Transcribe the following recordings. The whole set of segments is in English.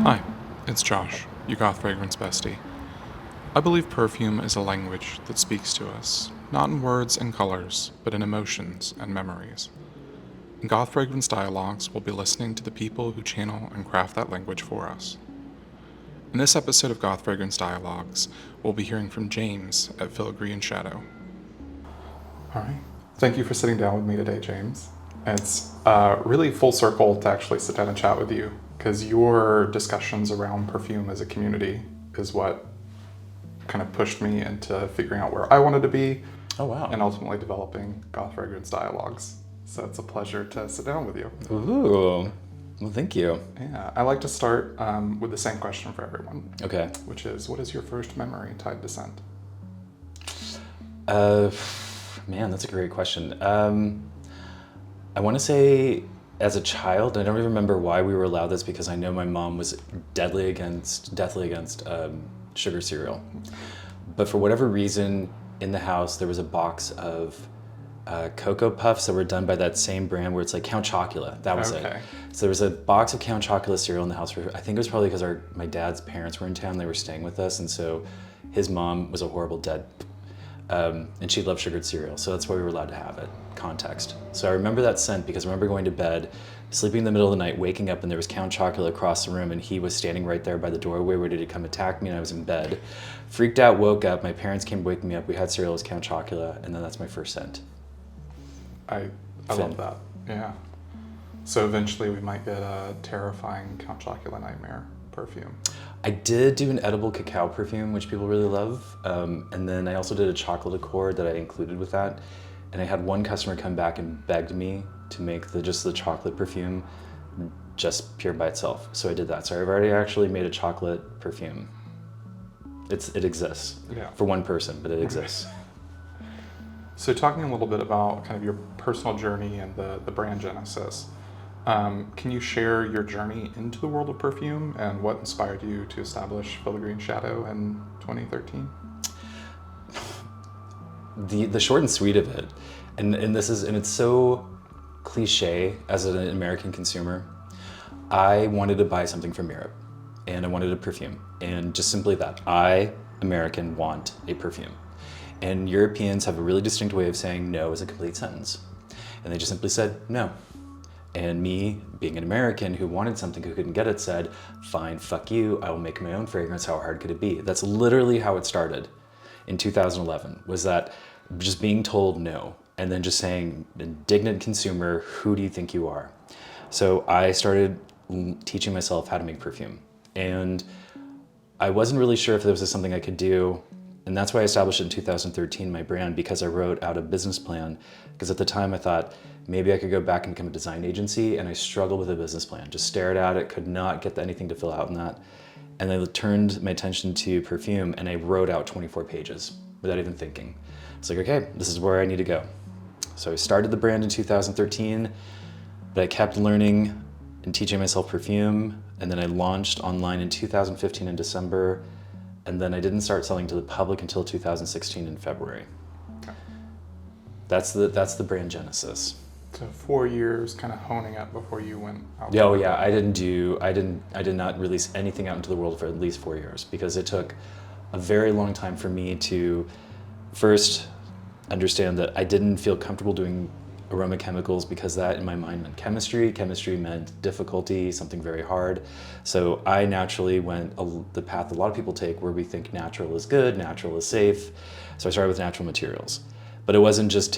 Hi, it's Josh, your Goth Fragrance Bestie. I believe perfume is a language that speaks to us, not in words and colors, but in emotions and memories. In Goth Fragrance Dialogues, we'll be listening to the people who channel and craft that language for us. In this episode of Goth Fragrance Dialogues, we'll be hearing from James at Filigree Shadow. All right. Thank you for sitting down with me today, James. It's really full circle to actually sit down and chat with you, because your discussions around perfume as a community is what kind of pushed me into figuring out where I wanted to be. Oh, wow. And ultimately developing Goth Fragrance Dialogues. So it's a pleasure to sit down with you. Ooh, well, thank you. Yeah, I like to start with the same question for everyone. Okay. Which is, what is your first memory tied to scent? Man, that's a great question. I want to say as a child, I don't even remember why we were allowed this, because I know my mom was deathly against sugar cereal. But for whatever reason, in the house, there was a box of Cocoa Puffs that were done by that same brand where it's like Count Chocula. That was it. So there was a box of Count Chocula cereal in the house. I think it was probably because my dad's parents were in town. They were staying with us. And so his mom was a horrible dead. And she loved sugared cereal. So that's why we were allowed to have it. Context. So I remember that scent because I remember going to bed, sleeping in the middle of the night, waking up, and there was Count Chocula across the room, and he was standing right there by the doorway ready to come attack me, and I was in bed. Freaked out, woke up, my parents came waking me up, we had cereal as Count Chocula, and then that's my first scent. I love that, yeah. So eventually we might get a terrifying Count Chocula nightmare perfume. I did do an edible cacao perfume, which people really love, and then I also did a chocolate accord that I included with that. And I had one customer come back and begged me to make just the chocolate perfume just pure by itself. So I did that. So I've already actually made a chocolate perfume. It exists for one person, but it exists. So talking a little bit about kind of your personal journey and the brand genesis, can you share your journey into the world of perfume and what inspired you to establish Filigree Shadow in 2013? The short and sweet of it, and it's so cliche as an American consumer. I wanted to buy something from Europe, and I wanted a perfume, and just simply that. I, American, want a perfume. And Europeans have a really distinct way of saying no as a complete sentence. And they just simply said no. And me, being an American who wanted something who couldn't get it, said, fine, fuck you, I will make my own fragrance, how hard could it be? That's literally how it started in 2011, was that just being told no, and then just saying, indignant consumer, who do you think you are? So I started teaching myself how to make perfume. And I wasn't really sure if this was something I could do. And that's why I established in 2013 my brand, because I wrote out a business plan. Because at the time I thought maybe I could go back and become a design agency, and I struggled with a business plan. Just stared at it, could not get anything to fill out in that. And I turned my attention to perfume, and I wrote out 24 pages without even thinking. It's like, okay, this is where I need to go. So I started the brand in 2013, but I kept learning and teaching myself perfume. And then I launched online in 2015 in December. And then I didn't start selling to the public until 2016 in February. Okay. That's the brand genesis. So 4 years kind of honing it before you went out. Oh yeah, I did not release anything out into the world for at least 4 years, because it took a very long time for me to first understand that I didn't feel comfortable doing aroma chemicals, because that in my mind meant chemistry. Chemistry meant difficulty, something very hard. So I naturally went the path a lot of people take, where we think natural is good, natural is safe. So I started with natural materials. But it wasn't just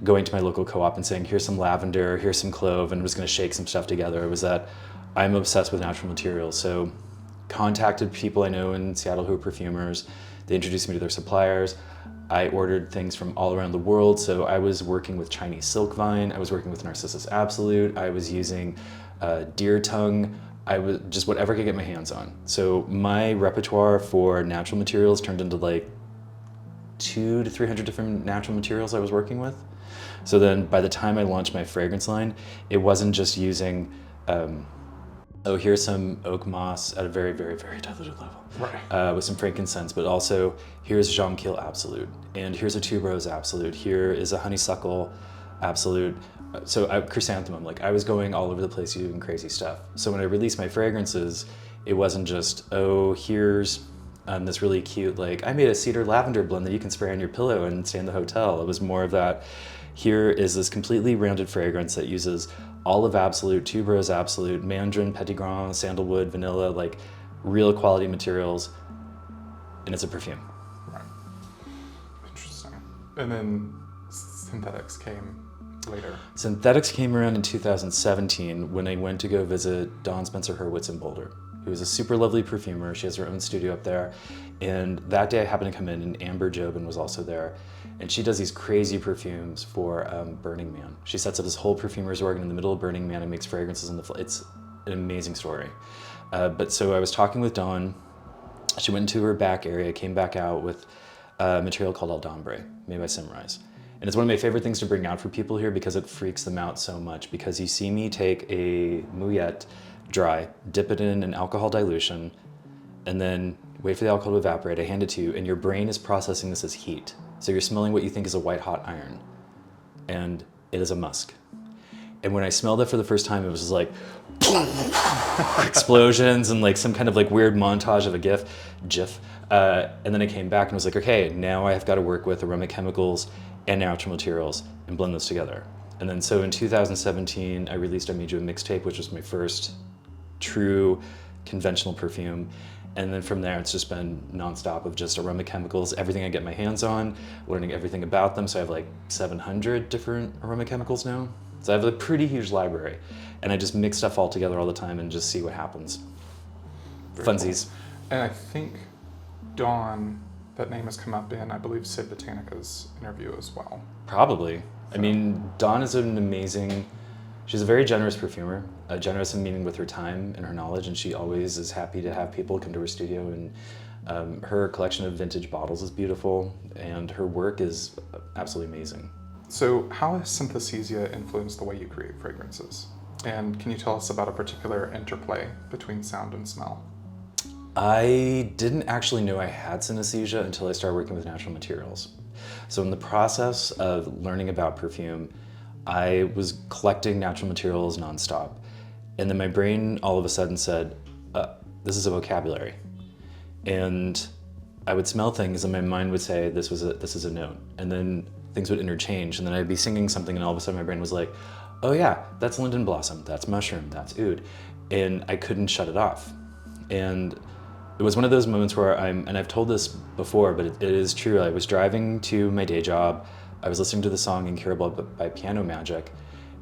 going to my local co-op and saying, here's some lavender, here's some clove, and I'm just gonna shake some stuff together. It was that I'm obsessed with natural materials. So contacted people I know in Seattle who are perfumers. They introduced me to their suppliers. I ordered things from all around the world. So I was working with Chinese silk vine. I was working with Narcissus Absolute. I was using deer tongue. I was just whatever I could get my hands on. So my repertoire for natural materials turned into like 200 to 300 different natural materials I was working with. So then by the time I launched my fragrance line, it wasn't just using, here's some oak moss at a very, very, very diluted level, right, with some frankincense, but also here's Jonquil Absolute, and here's a tuberose Absolute, here is a honeysuckle Absolute, chrysanthemum, like I was going all over the place doing crazy stuff. So when I released my fragrances, it wasn't just, oh, here's this really cute, like I made a cedar lavender blend that you can spray on your pillow and stay in the hotel. It was more of that, here is this completely rounded fragrance that uses olive absolute, tuberose absolute, mandarin, petitgrain, sandalwood, vanilla, like real quality materials, and it's a perfume. Right. Interesting. And then synthetics came later. Synthetics came around in 2017 when I went to go visit Dawn Spencer Hurwitz in Boulder, who's a super lovely perfumer. She has her own studio up there. And that day I happened to come in and Amber Jobin was also there. And she does these crazy perfumes for Burning Man. She sets up this whole perfumer's organ in the middle of Burning Man and makes fragrances in the it's an amazing story. But so I was talking with Dawn. She went into her back area, came back out with a material called Aldambre, made by Simrise. And it's one of my favorite things to bring out for people here because it freaks them out so much, because you see me take a mouillette, dry, dip it in an alcohol dilution, and then wait for the alcohol to evaporate. I hand it to you, and your brain is processing this as heat. So you're smelling what you think is a white hot iron, and it is a musk. And when I smelled it for the first time, it was just like explosions and like some kind of like weird montage of a GIF. And then I came back and was like, okay, now I have got to work with aromatic chemicals and natural materials and blend those together. And then so in 2017, I released I Made You a Mixtape, which was my first true conventional perfume. And then from there, it's just been nonstop of just aroma chemicals, everything I get my hands on, learning everything about them. So I have like 700 different aroma chemicals now. So I have a pretty huge library, and I just mix stuff all together all the time and just see what happens. Very Funsies. Cool. And I think Dawn, that name has come up in, I believe, Sid Botanica's interview as well. Probably. So. I mean, Dawn is an amazing, she's a very generous perfumer, generous in meaning with her time and her knowledge, and she always is happy to have people come to her studio, and her collection of vintage bottles is beautiful, and her work is absolutely amazing. So how has synthesizia influenced the way you create fragrances? And can you tell us about a particular interplay between sound and smell? I didn't actually know I had synesthesia until I started working with natural materials. So in the process of learning about perfume, I was collecting natural materials nonstop. And then my brain all of a sudden said, this is a vocabulary. And I would smell things and my mind would say, this is a note. And then things would interchange. And then I'd be singing something and all of a sudden my brain was like, oh yeah, that's linden blossom, that's mushroom, that's oud. And I couldn't shut it off. And it was one of those moments where and I've told this before, but it is true. I was driving to my day job. I was listening to the song Incurable by Piano Magic.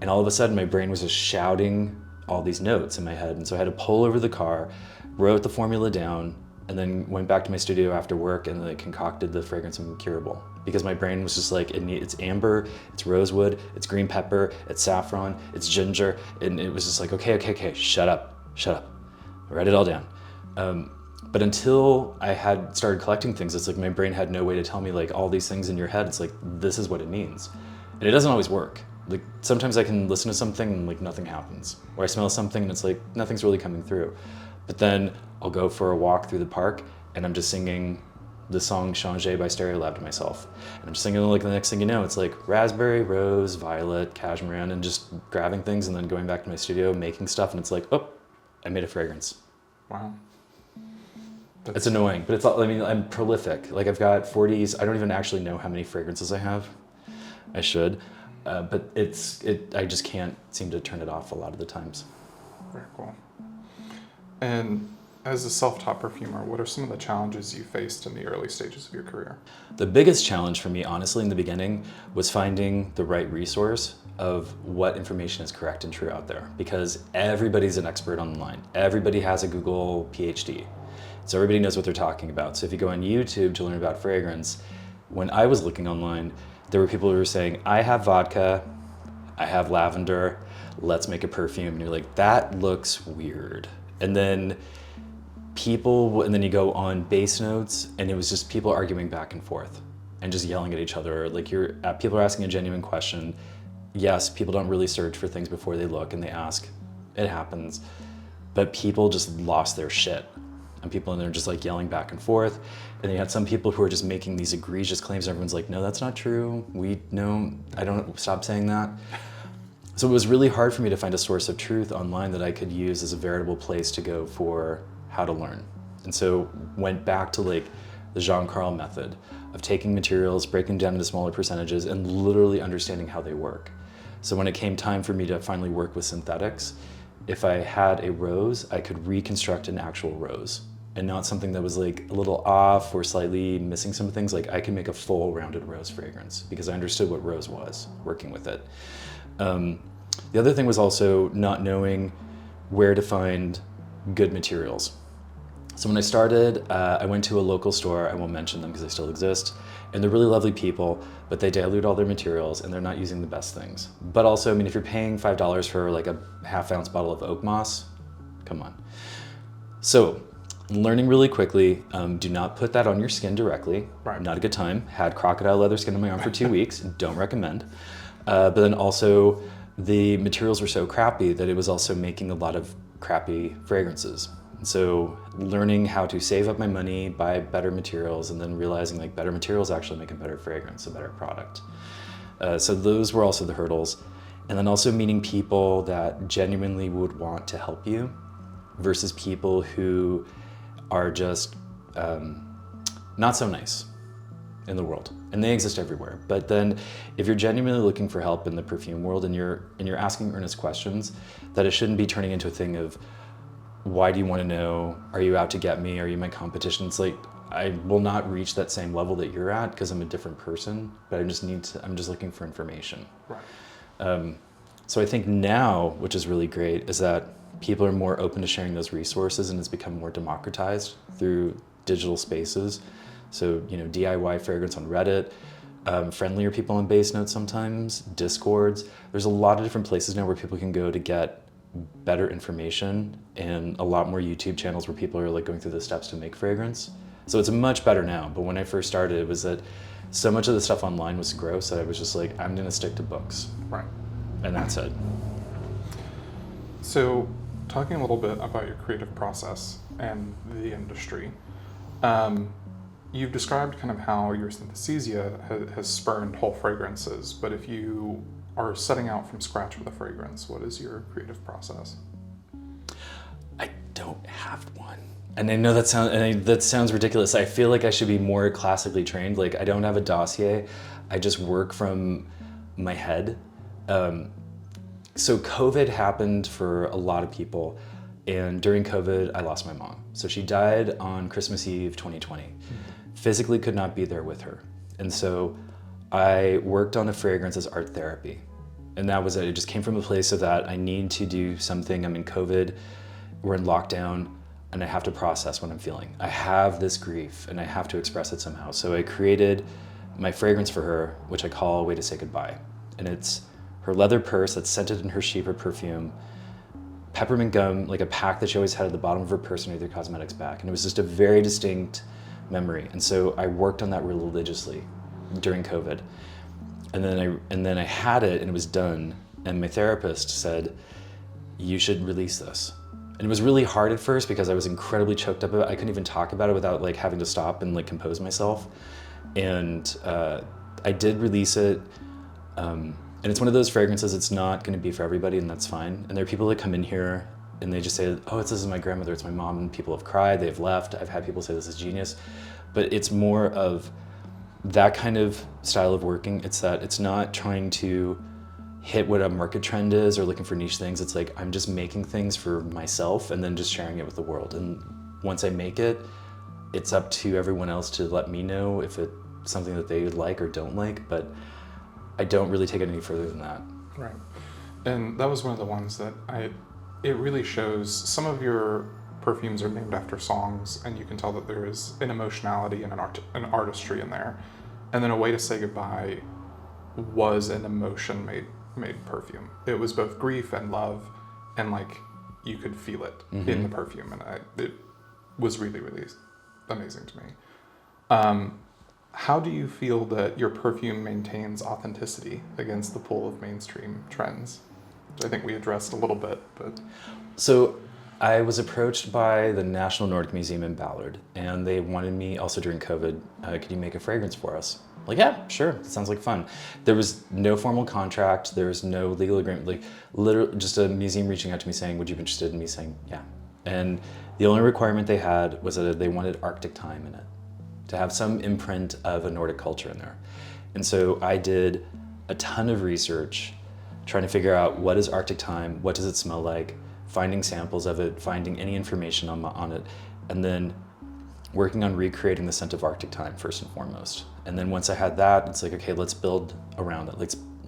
And all of a sudden my brain was just shouting all these notes in my head. And so I had to pull over the car, wrote the formula down, and then went back to my studio after work and like concocted the fragrance of Incurable. Because my brain was just like, it's amber, it's rosewood, it's green pepper, it's saffron, it's ginger. And it was just like, okay, shut up. Write it all down. But until I had started collecting things, it's like my brain had no way to tell me like all these things in your head. It's like, this is what it means. And it doesn't always work. Like sometimes I can listen to something and like nothing happens. Or I smell something and it's like, nothing's really coming through. But then I'll go for a walk through the park and I'm just singing the song Changer by Stereolab to myself. And I'm just singing like the next thing you know, it's like raspberry, rose, violet, cashmere, and just grabbing things and then going back to my studio, making stuff. And it's like, oh, I made a fragrance. Wow. It's annoying, but I'm prolific. Like I've got 40s. I don't even actually know how many fragrances I have. I should, but I just can't seem to turn it off a lot of the times. Very cool. And as a self-taught perfumer, what are some of the challenges you faced in the early stages of your career? The biggest challenge for me, honestly, in the beginning was finding the right resource of what information is correct and true out there, because everybody's an expert online. Everybody has a Google PhD. So everybody knows what they're talking about. So if you go on YouTube to learn about fragrance, when I was looking online, there were people who were saying, I have vodka, I have lavender, let's make a perfume. And you're like, that looks weird. And then then you go on base notes and it was just people arguing back and forth and just yelling at each other. Like people are asking a genuine question. Yes, people don't really search for things before they look and they ask, it happens. But people just lost their shit. And people in there just like yelling back and forth. And then you had some people who are just making these egregious claims. Everyone's like, no, that's not true. I don't, stop saying that. So it was really hard for me to find a source of truth online that I could use as a veritable place to go for how to learn. And so went back to like the Jean Carl method of taking materials, breaking them down into smaller percentages, and literally understanding how they work. So when it came time for me to finally work with synthetics, if I had a rose, I could reconstruct an actual rose, and not something that was like a little off or slightly missing some things. Like I could make a full rounded rose fragrance because I understood what rose was, working with it. The other thing was also not knowing where to find good materials. So when I started, I went to a local store. I won't mention them because they still exist, and they're really lovely people, but they dilute all their materials and they're not using the best things. But also, I mean, if you're paying $5 for like a half-ounce bottle of oak moss, come on. So learning really quickly, do not put that on your skin directly. Right. Not a good time. Had crocodile leather skin on my arm for 2 weeks. Don't recommend. But then also, the materials were so crappy that it was also making a lot of crappy fragrances. So learning how to save up my money, buy better materials, and then realizing like better materials actually make a better fragrance, a better product. So those were also the hurdles. And then also meeting people that genuinely would want to help you versus people who are just not so nice in the world. And they exist everywhere. But then if you're genuinely looking for help in the perfume world and you're asking earnest questions, that it shouldn't be turning into a thing of, why do you want to know? Are you out to get me? Are you my competition? It's like, I will not reach that same level that you're at because I'm a different person, but I'm just looking for information. Right. So I think now, which is really great, is that people are more open to sharing those resources and it's become more democratized through digital spaces. So, you know, DIY fragrance on Reddit, friendlier people on Base Notes sometimes, Discords. There's a lot of different places now where people can go to get better information, and a lot more YouTube channels where people are like going through the steps to make fragrance. So it's much better now. But when I first started, it was that so much of the stuff online was gross that I was just like, I'm gonna stick to books. Right. And that's it. So talking a little bit about your creative process and the industry, you've described kind of how your synthesia has spurned whole fragrances, but if you are setting out from scratch with a fragrance, what is your creative process? I don't have one. And I know that sounds ridiculous. I feel like I should be more classically trained. Like I don't have a dossier. I just work from my head. So COVID happened for a lot of people. And during COVID, I lost my mom. So she died on Christmas Eve, 2020. Physically could not be there with her. And so I worked on a fragrance as art therapy. And that was it. It just came from a place of that I need to do something. I'm in COVID, we're in lockdown, and I have to process what I'm feeling. I have this grief and I have to express it somehow. So I created my fragrance for her, which I call A Way to Say Goodbye. And it's her leather purse that's scented in her Sheba perfume, peppermint gum, like a pack that she always had at the bottom of her purse underneath her cosmetics bag. And it was just a very distinct memory. And so I worked on that religiously during COVID. And then I had it and it was done. And my therapist said, you should release this. And it was really hard at first because I was incredibly choked up about it. I couldn't even talk about it without like having to stop and like compose myself. And I did release it. And it's one of those fragrances, it's not gonna be for everybody, and that's fine. And there are people that come in here and they just say, oh, this is my grandmother, it's my mom, and people have cried, they've left. I've had people say this is genius. But it's more of that kind of style of working. It's that it's not trying to hit what a market trend is or looking for niche things. It's like, I'm just making things for myself and then just sharing it with the world. And once I make it, it's up to everyone else to let me know if it's something that they like or don't like, but I don't really take it any further than that. Right. And that was one of the ones that it really shows. Some of your perfumes are named after songs, and you can tell that there is an emotionality and an artistry in there. And then A Way to Say Goodbye was an emotion made perfume. It was both grief and love, and like you could feel it in the perfume, and it was really, really amazing to me. How do you feel that your perfume maintains authenticity against the pull of mainstream trends? I think we addressed a little bit, but... So I was approached by the National Nordic Museum in Ballard, and they wanted me, also during COVID, could you make a fragrance for us? Like, yeah, sure, that sounds like fun. There was no formal contract, there was no legal agreement, like literally just a museum reaching out to me saying, would you be interested in me saying, yeah. And the only requirement they had was that they wanted Arctic time in it, to have some imprint of a Nordic culture in there. And so I did a ton of research trying to figure out what is Arctic time, what does it smell like, finding samples of it, finding any information on it, and then working on recreating the scent of Arctic time first and foremost. And then once I had that, it's like, okay, let's build around it.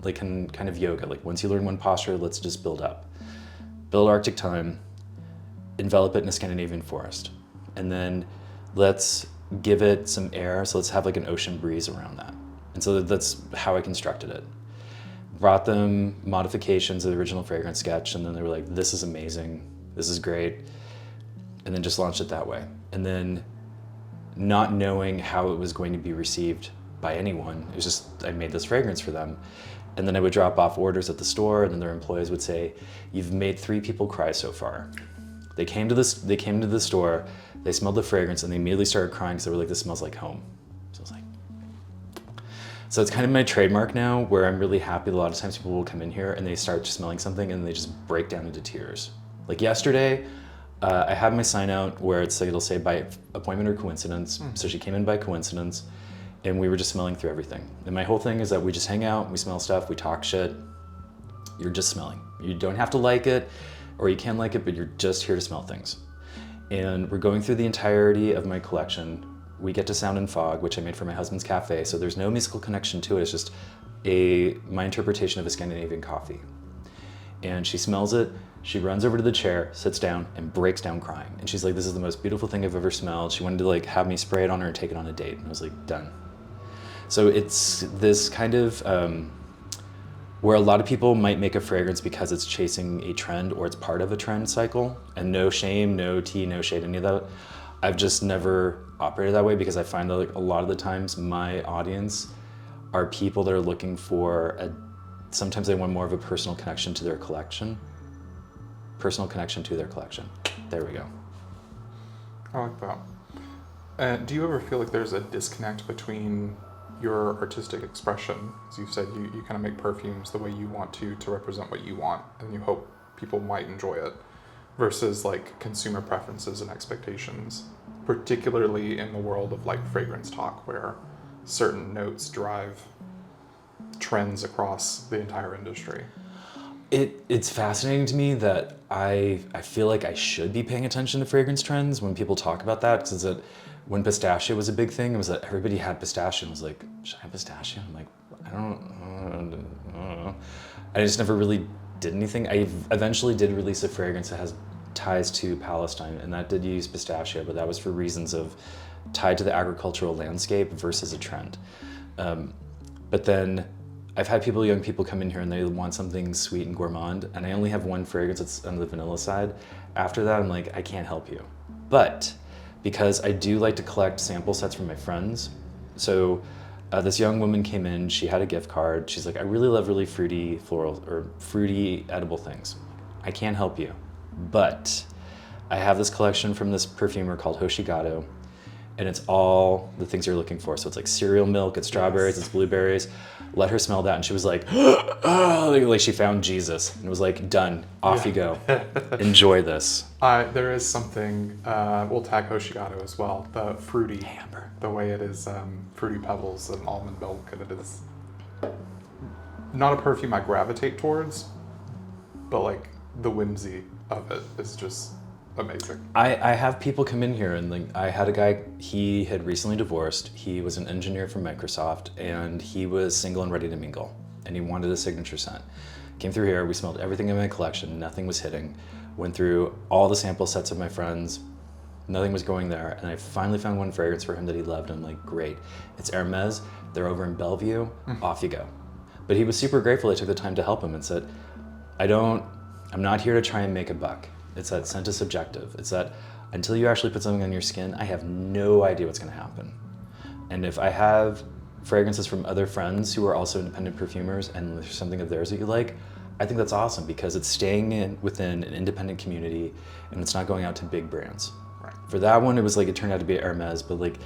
Like in kind of yoga, like once you learn one posture, let's just build up. Build Arctic time, envelop it in a Scandinavian forest. And then let's give it some air, so let's have like an ocean breeze around that. And so that's how I constructed it. Brought them modifications of the original fragrance sketch, and then they were like, this is amazing, this is great. And then just launched it that way. And then not knowing how it was going to be received by anyone, it was just, I made this fragrance for them. And then I would drop off orders at the store, and then their employees would say, you've made 3 people cry so far. They came to the store, they smelled the fragrance, and they immediately started crying because they were like, this smells like home. So I was like, so it's kind of my trademark now, where I'm really happy. A lot of times people will come in here and they start smelling something and they just break down into tears. Like yesterday, I have my sign out where it'll say by appointment or coincidence. So she came in by coincidence, and we were just smelling through everything. And my whole thing is that we just hang out, we smell stuff, we talk shit. You're just smelling. You don't have to like it, or you can like it, but you're just here to smell things. And we're going through the entirety of my collection. We get to Sound and Fog, which I made for my husband's cafe, so there's no musical connection to it. It's just my interpretation of a Scandinavian coffee. And she smells it, she runs over to the chair, sits down, and breaks down crying. And she's like, this is the most beautiful thing I've ever smelled. She wanted to like have me spray it on her and take it on a date. And I was like, done. So it's this kind of, where a lot of people might make a fragrance because it's chasing a trend or it's part of a trend cycle, and no shame, no tea, no shade, any of that. I've just never operated that way, because I find that like a lot of the times my audience are people that are looking for sometimes they want more of a personal connection to their collection. Personal connection to their collection. There we go. I like that. Do you ever feel like there's a disconnect between your artistic expression, as you've said, you kind of make perfumes the way you want to represent what you want, and you hope people might enjoy it, versus like consumer preferences and expectations, particularly in the world of like fragrance talk, where certain notes drive trends across the entire industry? It's fascinating to me that I feel like I should be paying attention to fragrance trends when people talk about that, because when pistachio was a big thing, it was that everybody had pistachio and was like, should I have pistachio? I'm like, I don't know. I just never really did anything. I eventually did release a fragrance that has ties to Palestine, and that did use pistachio, but that was for reasons of tied to the agricultural landscape versus a trend. But then I've had young people come in here and they want something sweet and gourmand, and I only have one fragrance that's on the vanilla side. After that, I'm like, I can't help you. But because I do like to collect sample sets from my friends, so this young woman came in, she had a gift card. She's like, I really love really fruity floral or fruity edible things. I can't help you, but I have this collection from this perfumer called Hoshigato, and it's all the things you're looking for. So it's like cereal milk, it's strawberries, it's blueberries. Let her smell that, and she was like, oh, like she found Jesus, and it was like, done, off you go. Enjoy this. There is something, we'll tag Hoshigato as well, the fruity, Amber. The way it is fruity pebbles and almond milk, and it is not a perfume I gravitate towards, but like the whimsy of it is just amazing. I have people come in here, and like I had a guy, he had recently divorced. He was an engineer from Microsoft, and he was single and ready to mingle, and he wanted a signature scent. Came through here, we smelled everything in my collection, nothing was hitting. Went through all the sample sets of my friends, nothing was going there, and I finally found one fragrance for him that he loved. I'm like, great, it's Hermes, they're over in Bellevue, off you go. But he was super grateful I took the time to help him and said, I'm not here to try and make a buck. It's that scent is subjective. It's that until you actually put something on your skin, I have no idea what's gonna happen. And if I have fragrances from other friends who are also independent perfumers and there's something of theirs that you like, I think that's awesome, because it's staying within an independent community and it's not going out to big brands. Right. For that one, it was like, it turned out to be Hermes, but like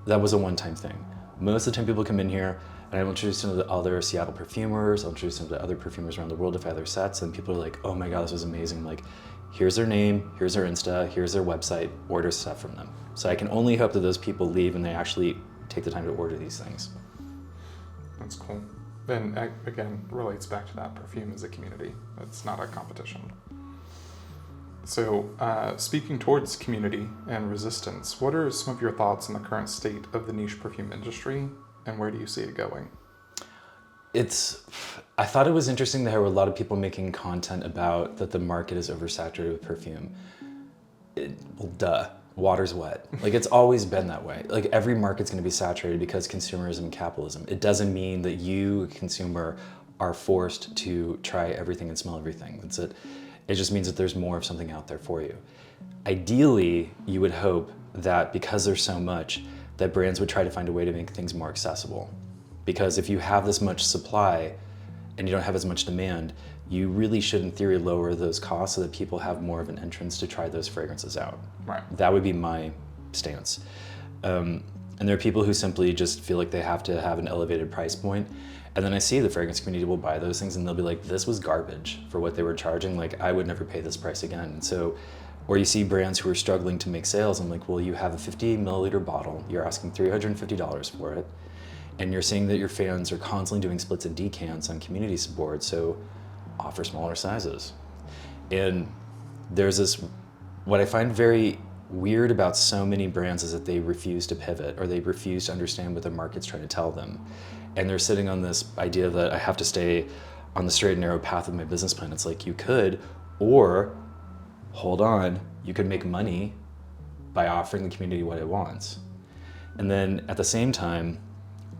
that was a one-time thing. Most of the time people come in here, and I'll introduce them to the other Seattle perfumers, I'll introduce them to other perfumers around the world if I have their sets, and people are like, oh my God, this was amazing. I'm like, here's their name, here's their Insta, here's their website, order stuff from them. So I can only hope that those people leave and they actually take the time to order these things. That's cool. And again, relates back to that perfume as a community. It's not a competition. So speaking towards community and resistance, what are some of your thoughts on the current state of the niche perfume industry, and where do you see it going? I thought it was interesting that there were a lot of people making content about that the market is oversaturated with perfume. Well, duh. Water's wet. Like, it's always been that way. Like, every market's going to be saturated because consumerism and capitalism. It doesn't mean that you, consumer, are forced to try everything and smell everything. That's it. It just means that there's more of something out there for you. Ideally, you would hope that because there's so much, that brands would try to find a way to make things more accessible. Because if you have this much supply and you don't have as much demand, you really should, in theory, lower those costs so that people have more of an entrance to try those fragrances out. Right. That would be my stance. And there are people who simply just feel like they have to have an elevated price point. And then I see the fragrance community will buy those things and they'll be like, this was garbage for what they were charging. Like, I would never pay this price again. And so, or you see brands who are struggling to make sales. I'm like, well, you have a 50 milliliter bottle. You're asking $350 for it. And you're seeing that your fans are constantly doing splits and decants on community support. So offer smaller sizes. And there's this, what I find very weird about so many brands is that they refuse to pivot, or they refuse to understand what the market's trying to tell them. And they're sitting on this idea that I have to stay on the straight and narrow path of my business plan. It's like, you could, or hold on, you could make money by offering the community what it wants. And then at the same time,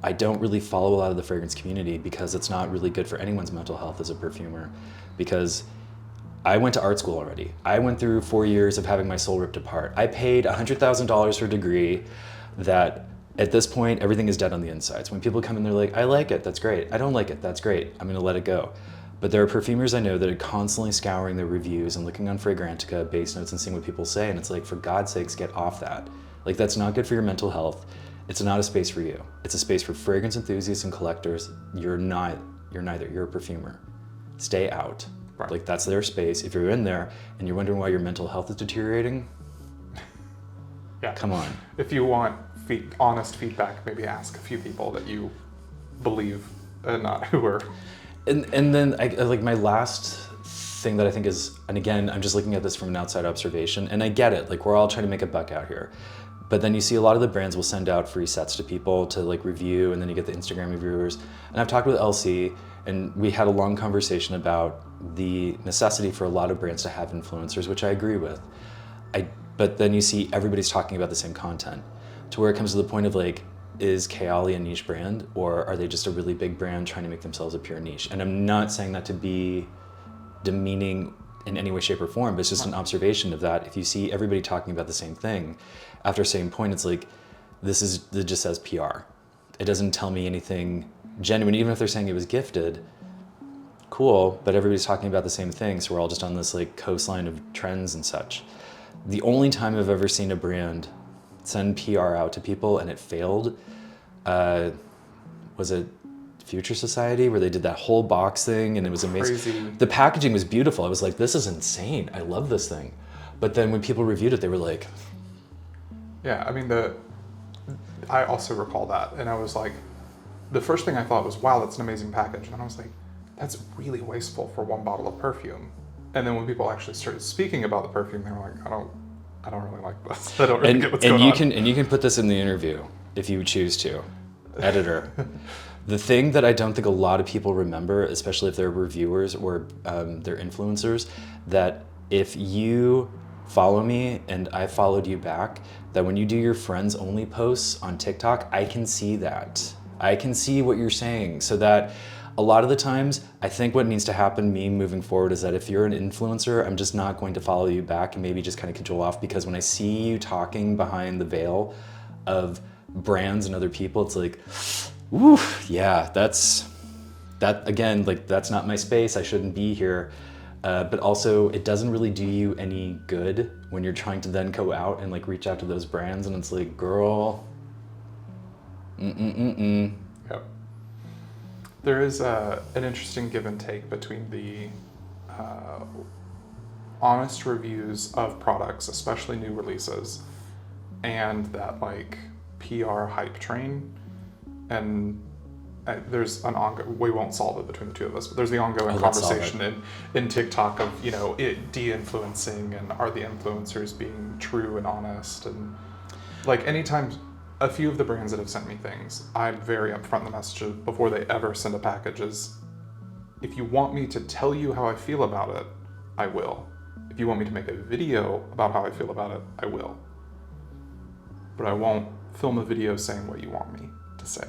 I don't really follow a lot of the fragrance community because it's not really good for anyone's mental health as a perfumer. Because I went to art school already. I went through 4 years of having my soul ripped apart. I paid $100,000 for a degree that at this point, everything is dead on the inside. So when people come in, they're like, I like it, that's great. I don't like it, that's great. I'm gonna let it go. But there are perfumers I know that are constantly scouring their reviews and looking on Fragrantica, base notes, and seeing what people say. And it's like, for God's sakes, get off that. Like, that's not good for your mental health. It's not a space for you. It's a space for fragrance enthusiasts and collectors. You're neither, you're a perfumer. Stay out. Right. Like, that's their space. If you're in there and you're wondering why your mental health is deteriorating, yeah. Come on. If you want honest feedback, maybe ask a few people that you believe, not who are. And then like my last thing that I think is, and again, I'm just looking at this from an outside observation, and I get it, like, we're all trying to make a buck out here. But then you see a lot of the brands will send out free sets to people to like review, and then you get the Instagram reviewers. And I've talked with LC, and we had a long conversation about the necessity for a lot of brands to have influencers, which I agree with. But then you see everybody's talking about the same content, to where it comes to the point of like, is Kayali a niche brand, or are they just a really big brand trying to make themselves a pure niche? And I'm not saying that to be demeaning in any way, shape, or form, but it's just an observation of that. If you see everybody talking about the same thing, after a certain point, it's like, it just says PR. It doesn't tell me anything genuine, even if they're saying it was gifted. Cool, but everybody's talking about the same thing, so we're all just on this like coastline of trends and such. The only time I've ever seen a brand send PR out to people and it failed, was it Future Society, where they did that whole box thing and it was amazing. Crazy. The packaging was beautiful. I was like, this is insane. I love this thing. But then when people reviewed it, they were like... Yeah, I mean, I also recall that, and I was like, the first thing I thought was, wow, that's an amazing package. And I was like, that's really wasteful for one bottle of perfume. And then when people actually started speaking about the perfume, they were like, I don't really like this. I don't really get what's going on. And you can put this in the interview if you choose to, editor. The thing that I don't think a lot of people remember, especially if they're reviewers or they're influencers, that if you follow me and I followed you back, that when you do your friends only posts on TikTok, I can see that. I can see what you're saying, so that a lot of the times, I think what needs to happen, me moving forward, is that if you're an influencer, I'm just not going to follow you back and maybe just kind of control off, because when I see you talking behind the veil of brands and other people, it's like, ooh, yeah, that again, like, that's not my space. I shouldn't be here. But also, it doesn't really do you any good when you're trying to then go out and like reach out to those brands, and it's like, girl, Yep. There is an interesting give and take between the honest reviews of products, especially new releases, and that like PR hype train. And there's an ongoing, we won't solve it between the two of us, but there's the ongoing conversation in TikTok of, you know, it de-influencing, and are the influencers being true and honest. And like anytime, a few of the brands that have sent me things, I'm very upfront in the messages before they ever send a package is, if you want me to tell you how I feel about it, I will. If you want me to make a video about how I feel about it, I will. But I won't film a video saying what you want me to say.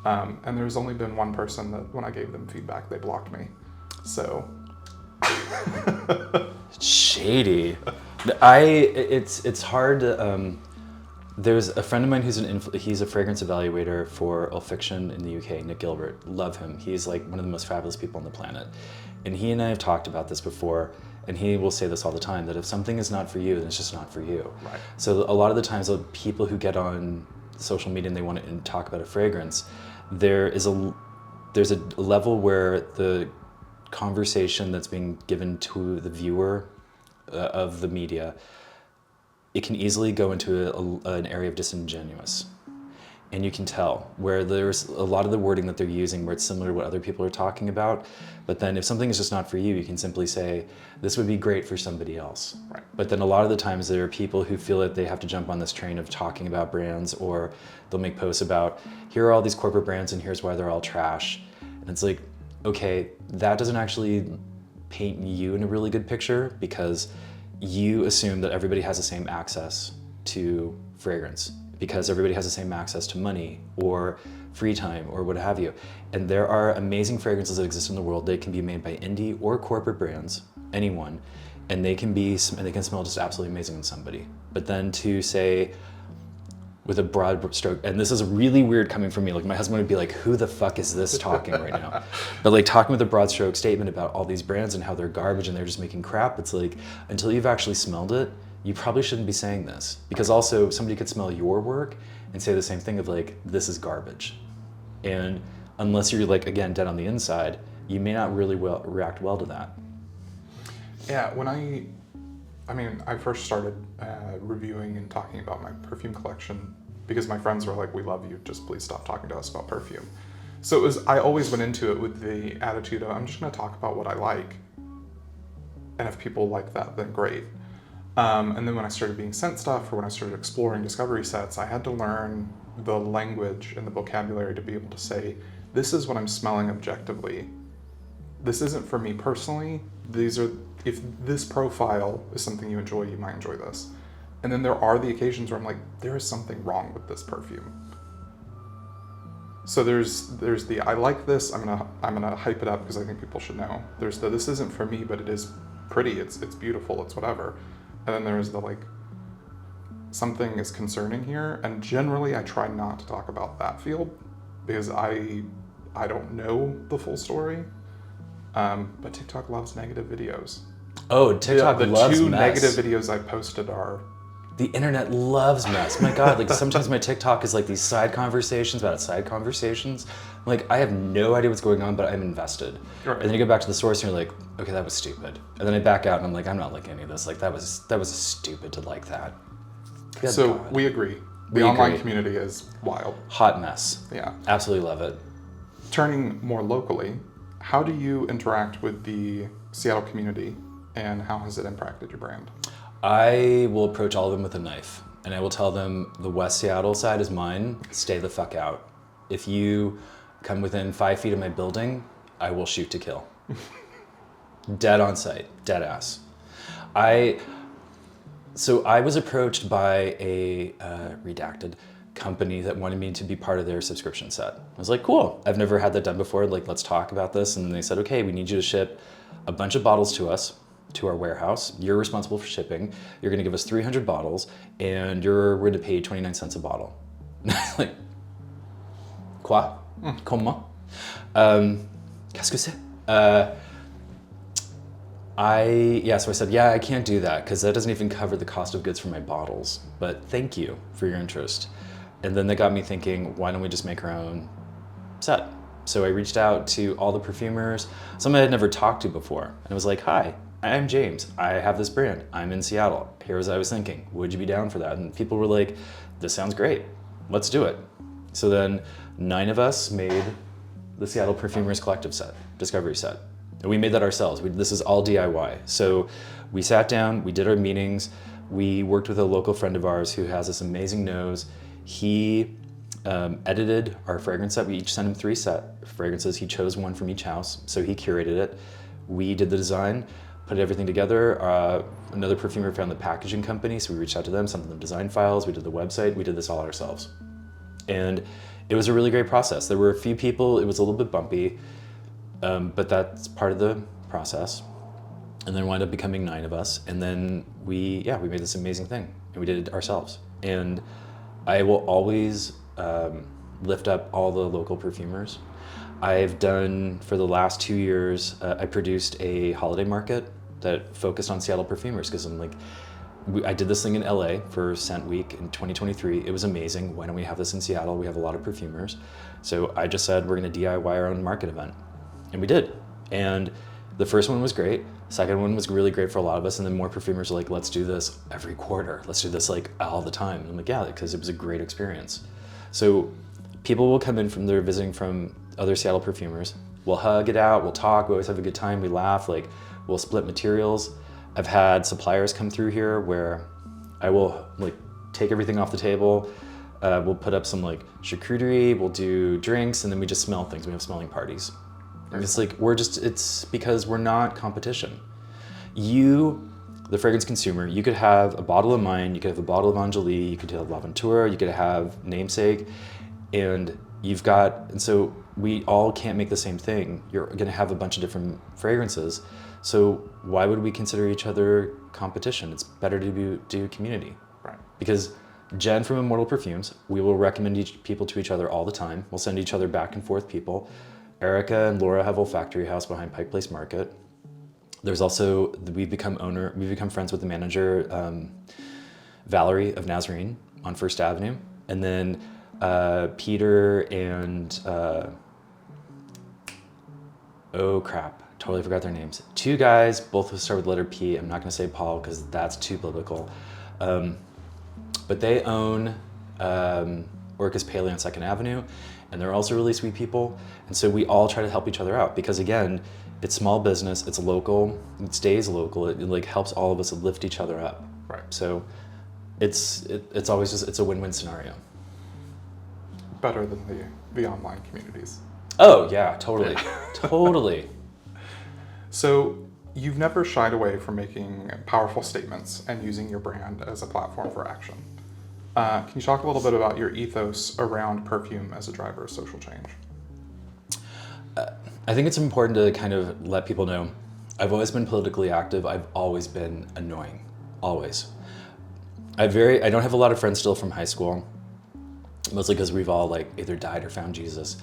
And there's only been one person that when I gave them feedback, they blocked me. So. Shady. It's hard to, there's a friend of mine who's he's a fragrance evaluator for Olfaction in the UK, Nick Gilbert. Love him. He's like one of the most fabulous people on the planet. And he and I have talked about this before, and he will say this all the time, that if something is not for you, then it's just not for you. Right. So a lot of the times, the people who get on social media and they want to talk about a fragrance, there's a level where the conversation that's being given to the viewer of the media, it can easily go into an area of disingenuous. And you can tell where there's a lot of the wording that they're using where it's similar to what other people are talking about. But then if something is just not for you, you can simply say, this would be great for somebody else. Right. But then a lot of the times there are people who feel that they have to jump on this train of talking about brands, or they'll make posts about, here are all these corporate brands and here's why they're all trash. And it's like, okay, that doesn't actually paint you in a really good picture, because you assume that everybody has the same access to fragrance, because everybody has the same access to money or free time or what have you. And there are amazing fragrances that exist in the world. They can be made by indie or corporate brands, anyone, and they can smell just absolutely amazing on somebody. But then to say, with a broad stroke, and this is really weird coming from me, like my husband would be like, who the fuck is this talking right now? But like talking with a broad stroke statement about all these brands and how they're garbage and they're just making crap, it's like, until you've actually smelled it, you probably shouldn't be saying this. Because also somebody could smell your work and say the same thing of like, this is garbage. And unless you're like, again, dead on the inside, you may not really react well to that. Yeah, when I first started reviewing and talking about my perfume collection because my friends were like, we love you, just please stop talking to us about perfume. So I always went into it with the attitude of, I'm just gonna talk about what I like. And if people like that, then great. And then when I started being sent stuff, or when I started exploring discovery sets, I had to learn the language and the vocabulary to be able to say, this is what I'm smelling objectively. This isn't for me personally. If this profile is something you enjoy, you might enjoy this. And then there are the occasions where I'm like, there is something wrong with this perfume. So there's the, I like this, I'm gonna hype it up because I think people should know. There's the, this isn't for me, but it is pretty, it's beautiful, it's whatever. And then there's the like, something is concerning here. And generally I try not to talk about that field because I don't know the full story. But TikTok loves negative videos. Oh, TikTok loves mess. The two negative videos I posted are... The internet loves mess. My God, like sometimes my TikTok is like these side conversations about side conversations. Like I have no idea what's going on, but I'm invested. Right. And then you go back to the source and you're like, okay, that was stupid. And then I back out and I'm like, I'm not liking any of this. Like that was stupid to like that. Good so God. we agree. The online community is wild. Hot mess. Yeah. Absolutely love it. Turning more locally, how do you interact with the Seattle community and how has it impacted your brand? I will approach all of them with a knife and I will tell them the West Seattle side is mine, stay the fuck out. If you come within 5 feet of my building, I will shoot to kill. Dead on sight, dead ass. So I was approached by a redacted company that wanted me to be part of their subscription set. I was like, cool, I've never had that done before, like let's talk about this. And they said, okay, we need you to ship a bunch of bottles to us, to our warehouse. You're responsible for shipping. You're gonna give us 300 bottles and we're gonna pay 29 cents a bottle. Like, quoi? Comment? Qu'est-ce que c'est? So I said, yeah, I can't do that because that doesn't even cover the cost of goods for my bottles, but thank you for your interest. And then they got me thinking, why don't we just make our own set? So I reached out to all the perfumers, some I had never talked to before. And I was like, hi, I'm James. I have this brand. I'm in Seattle. Here's what I was thinking. Would you be down for that? And people were like, this sounds great. Let's do it. So then 9 of us made the Seattle Perfumers Collective set, Discovery set. And we made that ourselves. This is all DIY. So we sat down, we did our meetings, we worked with a local friend of ours who has this amazing nose. He edited our fragrance set. We each sent him 3 fragrances. He chose one from each house, so he curated it. We did the design, put everything together. Another perfumer found the packaging company, so we reached out to them, sent them design files, we did the website, we did this all ourselves. And it was a really great process. There were a few people, it was a little bit bumpy, but that's part of the process. And then wound up becoming 9 of us. And then we made this amazing thing, and we did it ourselves. And I will always lift up all the local perfumers. I've done, for the last 2 years, I produced a holiday market that focused on Seattle perfumers, because I'm like, I did this thing in LA for Scent Week in 2023. It was amazing. Why don't we have this in Seattle? We have a lot of perfumers. So I just said, we're gonna DIY our own market event. And we did. And the first one was great. Second one was really great for a lot of us. And then more perfumers were like, let's do this every quarter. Let's do this like all the time. And I'm like, yeah, because it was a great experience. So people will come in they're visiting from other Seattle perfumers. We'll hug it out, we'll talk, we always have a good time, we laugh, like we'll split materials. I've had suppliers come through here where I will like take everything off the table. We'll put up some like charcuterie, we'll do drinks, and then we just smell things. We have smelling parties. And it's like, it's because we're not competition. You, the fragrance consumer, you could have a bottle of mine, you could have a bottle of Angeli, you could have L'Aventura, you could have Namesake, and so we all can't make the same thing. You're gonna have a bunch of different fragrances. So why would we consider each other competition? It's better to do community. Right. Because Jen from Immortal Perfumes, we will recommend people to each other all the time. We'll send each other back and forth people. Erica and Laura have Olfactory House behind Pike Place Market. There's also, we've become friends with the manager, Valerie of Nazarene on First Avenue. And then Peter and, oh crap, totally forgot their names. 2 guys, both who start with the letter P. I'm not gonna say Paul because that's too biblical. But they own Orcas Paley on 2nd Avenue, and they're also really sweet people. And so we all try to help each other out because again, it's small business, it's local, it stays local, it like helps all of us lift each other up. Right. So it's always just, it's a win-win scenario. Better than the online communities. Oh yeah, totally, totally. So you've never shied away from making powerful statements and using your brand as a platform for action. Can you talk a little bit about your ethos around perfume as a driver of social change? I think it's important to kind of let people know, I've always been politically active. I've always been annoying, always. I don't have a lot of friends still from high school, mostly because we've all like either died or found Jesus.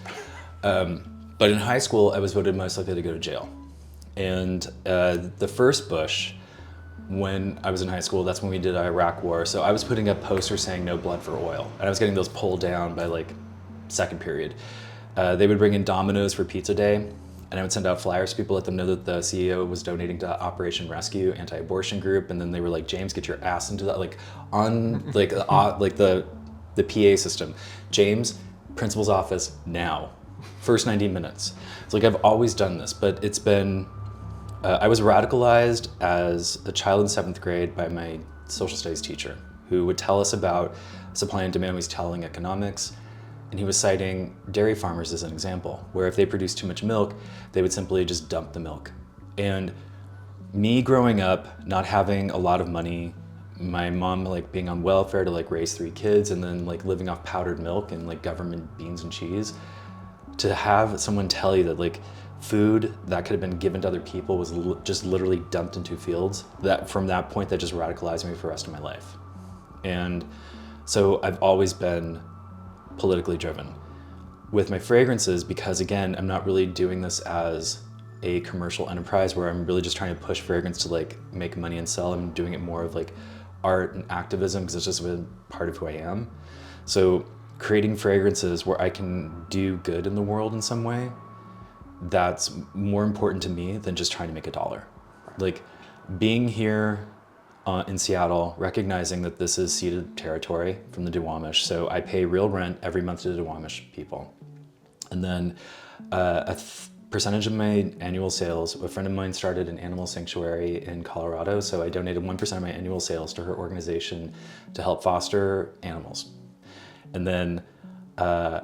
But in high school, I was voted most likely to go to jail. And the first Bush, when I was in high school, that's when we did Iraq War. So I was putting up posters saying no blood for oil. And I was getting those pulled down by like second period. They would bring in Domino's for pizza day. And I would send out flyers to people, let them know that the CEO was donating to Operation Rescue, anti-abortion group. And then they were like, James, get your ass into that. Like on like the PA system. James, principal's office now. First 90 minutes. It's like I've always done this, but it's been, I was radicalized as a child in 7th grade by my social studies teacher who would tell us about supply and demand. He was telling economics, and he was citing dairy farmers as an example, where if they produced too much milk, they would simply just dump the milk. And me growing up, not having a lot of money, my mom like being on welfare to like raise 3 kids and then like living off powdered milk and like government beans and cheese, to have someone tell you that like food that could have been given to other people was just literally dumped into fields, that from that point that just radicalized me for the rest of my life. And so I've always been politically driven with my fragrances because again, I'm not really doing this as a commercial enterprise where I'm really just trying to push fragrance to like make money and sell. I'm doing it more of like art and activism because it's just been part of who I am. So creating fragrances where I can do good in the world in some way, that's more important to me than just trying to make $1. Like being here in Seattle, recognizing that this is ceded territory from the Duwamish. So I pay real rent every month to the Duwamish people. And then percentage of my annual sales, a friend of mine started an animal sanctuary in Colorado. So I donated 1% of my annual sales to her organization to help foster animals. And then so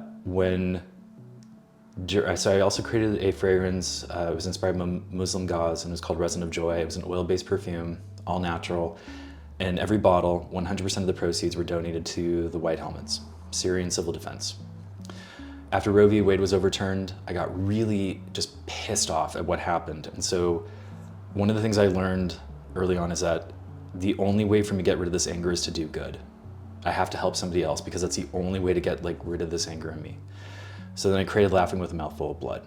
I also created a fragrance, it was inspired by Muslim gods, and it was called Resin of Joy. It was an oil-based perfume, all natural. And every bottle, 100% of the proceeds were donated to the White Helmets, Syrian Civil Defense. After Roe v. Wade was overturned, I got really just pissed off at what happened. And so one of the things I learned early on is that the only way for me to get rid of this anger is to do good. I have to help somebody else because that's the only way to get rid of this anger in me. So then I created Laughing with a Mouthful of Blood.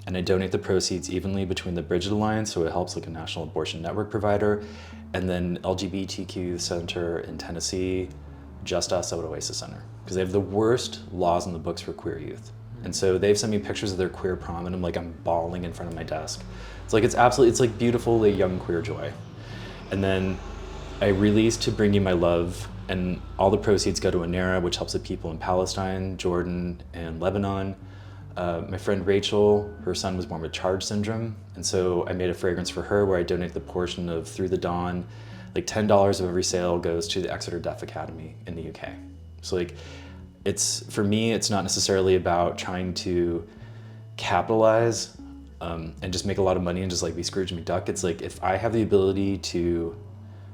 And I donate the proceeds evenly between the Bridget Alliance, so it helps like a national abortion network provider, and then LGBTQ Center in Tennessee, Just Us at Oasis Center. Because they have the worst laws in the books for queer youth. And so they've sent me pictures of their queer prom, and I'm bawling in front of my desk. It's like beautiful, young queer joy. And then I released To Bring You My Love, and all the proceeds go to ANERA, which helps the people in Palestine, Jordan, and Lebanon. My friend Rachel, her son was born with Charge syndrome, and so I made a fragrance for her where I donate the portion of Through the Dawn. Like $10 of every sale goes to the Exeter Deaf Academy in the UK. So for me, it's not necessarily about trying to capitalize and just make a lot of money and just be Scrooge McDuck. It's if I have the ability to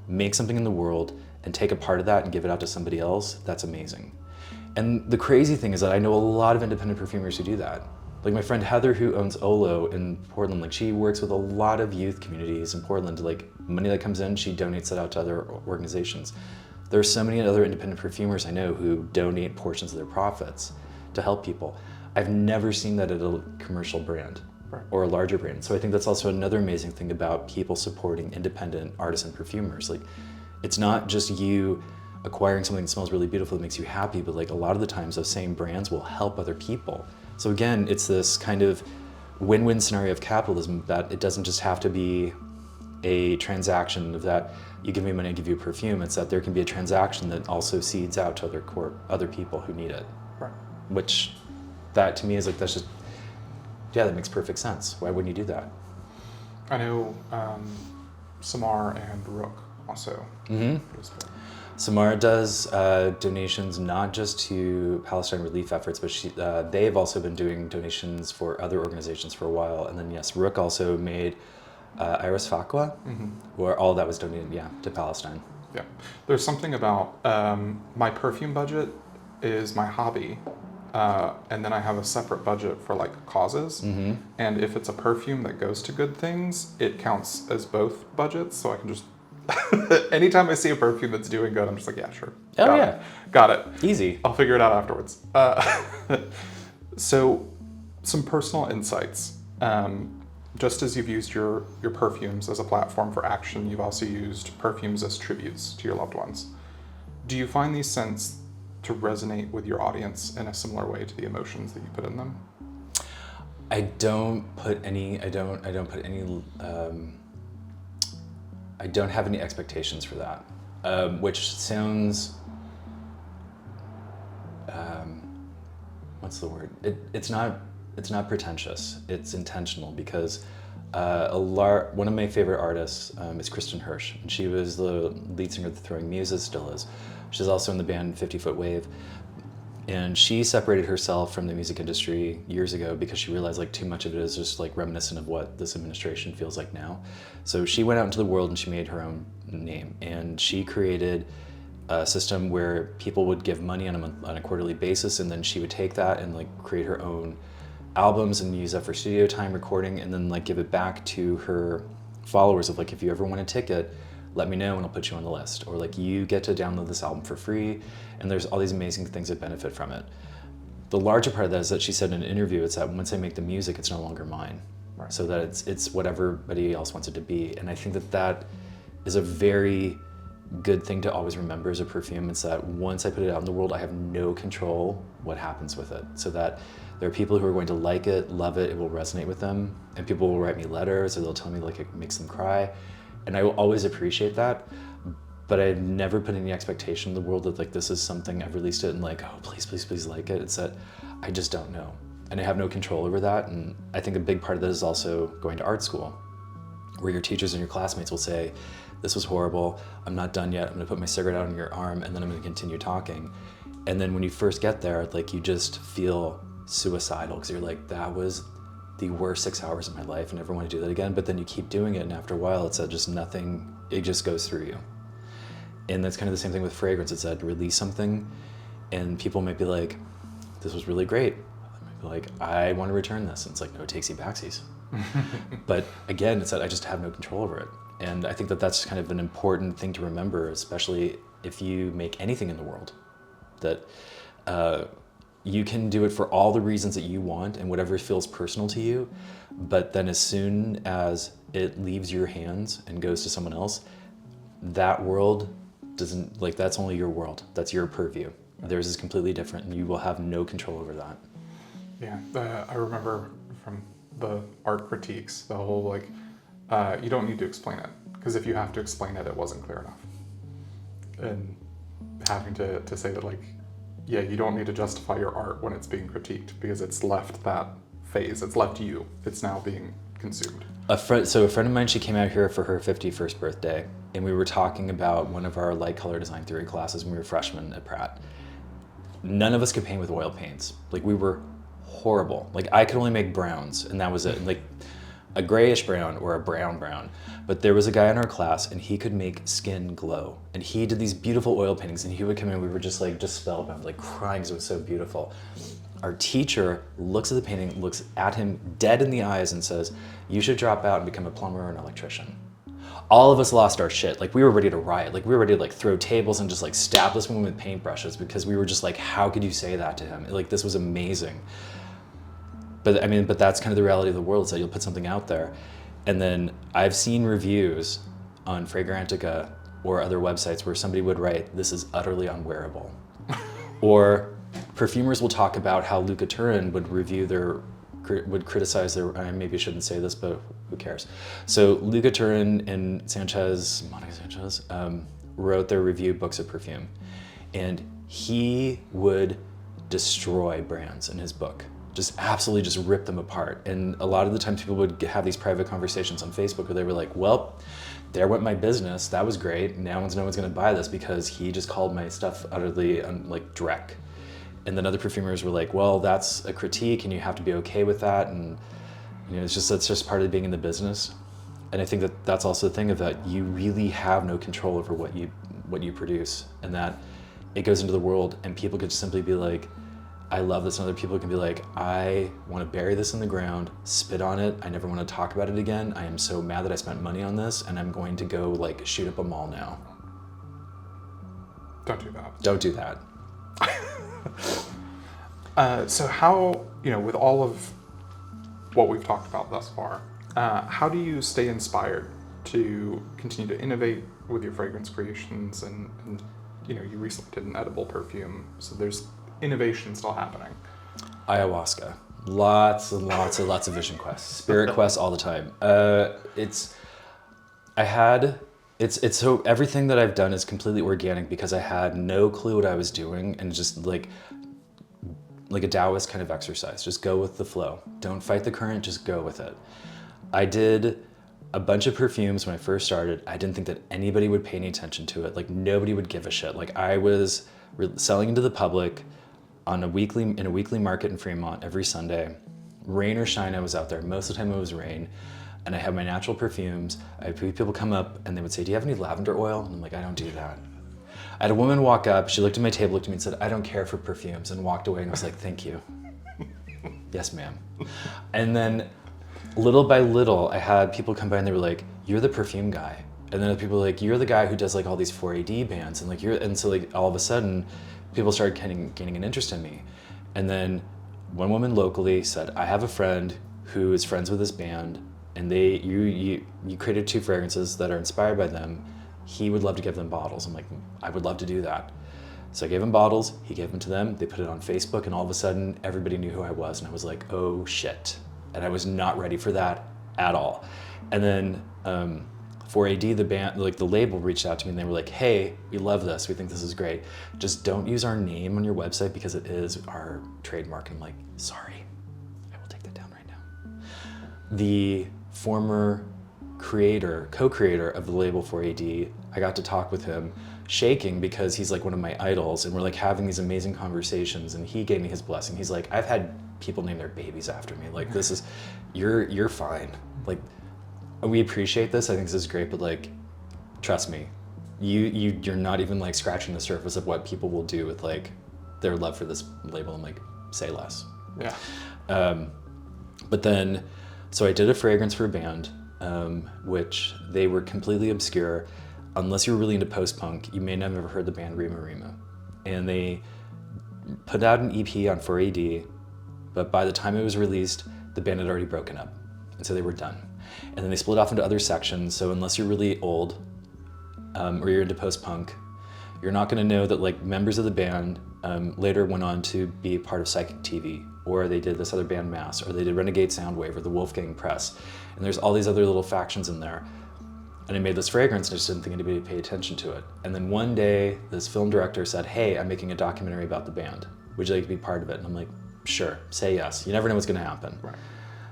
make something in the world and take a part of that and give it out to somebody else, that's amazing. And the crazy thing is that I know a lot of independent perfumers who do that. Like my friend Heather, who owns Olo in Portland, she works with a lot of youth communities in Portland. Money that comes in, she donates it out to other organizations. There are so many other independent perfumers I know who donate portions of their profits to help people. I've never seen that at a commercial brand or a larger brand. So I think that's also another amazing thing about people supporting independent artisan perfumers. It's not just you acquiring something that smells really beautiful that makes you happy, but a lot of the times those same brands will help other people. So again, it's this kind of win-win scenario of capitalism that it doesn't just have to be a transaction of that you give me money, I give you a perfume. It's that there can be a transaction that also seeds out to other people who need it. Right. Which that to me is that's just, yeah, that makes perfect sense. Why wouldn't you do that? I know Samar and Rook also. Samara does donations not just to Palestine relief efforts, but they've also been doing donations for other organizations for a while. And then yes, Rook also made Iris Fakwa, where all that was donated, to Palestine. Yeah, there's something about my perfume budget is my hobby, and then I have a separate budget for causes. And if it's a perfume that goes to good things, it counts as both budgets, so I can just anytime I see a perfume that's doing good, I'm just yeah, sure. Got it. Easy. I'll figure it out afterwards. So, some personal insights. Just as you've used your perfumes as a platform for action, you've also used perfumes as tributes to your loved ones. Do you find these scents to resonate with your audience in a similar way to the emotions that you put in them? I don't have any expectations for that, which sounds, what's the word? It's not pretentious. It's intentional because one of my favorite artists is Kristen Hirsch, and she was the lead singer of the Throwing Muses, still is. She's also in the band 50 Foot Wave. And she separated herself from the music industry years ago because she realized too much of it is just reminiscent of what this administration feels like now. So she went out into the world and she made her own name. And she created a system where people would give money on a quarterly basis, and then she would take that and create her own albums and use that for studio time recording, and then give it back to her followers of if you ever want a ticket, let me know and I'll put you on the list. Or you get to download this album for free, and there's all these amazing things that benefit from it. The larger part of that is that she said in an interview, it's that once I make the music, it's no longer mine. Right. So that it's what everybody else wants it to be. And I think that is a very good thing to always remember as a perfume is that once I put it out in the world, I have no control what happens with it. So that there are people who are going to like it, love it, it will resonate with them, and people will write me letters or they'll tell me like it makes them cry. And I will always appreciate that, but I never put any expectation in the world that like this is something I've released it and like, oh, please, please, please like it. It's that I just don't know. And I have no control over that. And I think a big part of that is also going to art school, where your teachers and your classmates will say, this was horrible, I'm not done yet, I'm gonna put my cigarette out on your arm and then I'm gonna continue talking. And then when you first get there, like you just feel suicidal because you're like, that was the worst 6 hours of my life, I never want to do that again. But then you keep doing it and after a while it's just nothing, it just goes through you. And that's kind of the same thing with fragrance. It's that release something and people might be like, this was really great. I might be like, I want to return this. And it's like, no takesy backsies. But again, it's that I just have no control over it. And I think that that's kind of an important thing to remember, especially if you make anything in the world, that you can do it for all the reasons that you want and whatever feels personal to you. But then as soon as it leaves your hands and goes to someone else, that world doesn't, like, that's only your world. That's your purview. Theirs is completely different and you will have no control over that. Yeah, I remember from the art critiques, the whole like, you don't need to explain it, because if you have to explain it, it wasn't clear enough. And having to say that like, yeah, you don't need to justify your art when it's being critiqued, because it's left that phase, it's left you, it's now being consumed. So a friend of mine, she came out here for her 51st birthday, and we were talking about one of our light color design theory classes when we were freshmen at Pratt. None of us could paint with oil paints. Like, we were horrible. Like, I could only make browns, and that was it. Like a grayish brown or a brown brown. But there was a guy in our class and he could make skin glow. And he did these beautiful oil paintings and he would come in and we were just spellbound, like crying because it was so beautiful. Our teacher looks at the painting, looks at him dead in the eyes and says, you should drop out and become a plumber or an electrician. All of us lost our shit. Like, we were ready to riot. Like, we were ready to like throw tables and just like stab this woman with paintbrushes because we were just like, how could you say that to him? Like, this was amazing. But I mean, but that's kind of the reality of the world, is that you'll put something out there. And then I've seen reviews on Fragrantica or other websites where somebody would write, this is utterly unwearable. Or perfumers will talk about how Luca Turin would would criticize their, I maybe shouldn't say this, but who cares? So Luca Turin and Monica Sanchez, wrote their review books of perfume. And he would destroy brands in his book. Just absolutely just rip them apart. And a lot of the times people would have these private conversations on Facebook where they were like, well, there went my business. That was great. Now no one's gonna buy this because he just called my stuff utterly like dreck. And then other perfumers were like, well, that's a critique and you have to be okay with that. And you know, that's just part of being in the business. And I think that that's also the thing of that you really have no control over what you produce, and that it goes into the world and people could simply be like, I love this, and other people can be like, I want to bury this in the ground, spit on it, I never want to talk about it again, I am so mad that I spent money on this, and I'm going to go like shoot up a mall now. Don't do that. Don't do that. So how, with all of what we've talked about thus far, how do you stay inspired to continue to innovate with your fragrance creations? And you recently did an edible perfume, so there's innovation still happening. Ayahuasca, lots and lots and lots of vision quests, spirit quests all the time. So everything that I've done is completely organic because I had no clue what I was doing, and just like a Taoist kind of exercise. Just go with the flow. Don't fight the current, just go with it. I did a bunch of perfumes when I first started. I didn't think that anybody would pay any attention to it. Like, nobody would give a shit. Like, I was selling into the public in a weekly market in Fremont every Sunday. Rain or shine, I was out there. Most of the time it was rain. And I had my natural perfumes. I had people come up and they would say, do you have any lavender oil? And I'm like, I don't do that. I had a woman walk up, she looked at my table, looked at me and said, I don't care for perfumes, and walked away, and I was like, thank you. Yes, ma'am. And then little by little, I had people come by and they were like, you're the perfume guy. And then people were like, you're the guy who does like all these 4AD bands. And so like all of a sudden, people started gaining an interest in me. And then one woman locally said, I have a friend who is friends with this band, and you created 2 fragrances that are inspired by them. he would love to give them bottles. I'm like, I would love to do that. So I gave him bottles, he gave them to them, they put it on Facebook, and all of a sudden everybody knew who I was, and I was like, oh shit. And I was not ready for that at all. And then 4AD, the band, like the label, reached out to me and they were like, hey, we love this, we think this is great. Just don't use our name on your website because it is our trademark. And I'm like, sorry, I will take that down right now. The former co-creator of the label 4AD, I got to talk with him, shaking because he's like one of my idols, and we're like having these amazing conversations, and he gave me his blessing. He's like, I've had people name their babies after me. Like, this is, you're fine. Like, we appreciate this. I think this is great, but like, trust me, you're not even like scratching the surface of what people will do with like their love for this label. I'm like, say less. Yeah. But then, so I did a fragrance for a band, which they were completely obscure. Unless you were really into post-punk, you may not have ever heard the band Rima Rima. And they put out an EP on 4AD, but by the time it was released, the band had already broken up. And so they were done. And then they split off into other sections, so unless you're really old, or you're into post-punk, you're not gonna know that like members of the band later went on to be part of Psychic TV, or they did this other band Mass, or they did Renegade Soundwave, or the Wolfgang Press. And there's all these other little factions in there. And I made this fragrance and I just didn't think anybody would pay attention to it. And then one day, this film director said, hey, I'm making a documentary about the band. Would you like to be part of it? And I'm like, sure, say yes. You never know what's gonna happen. Right.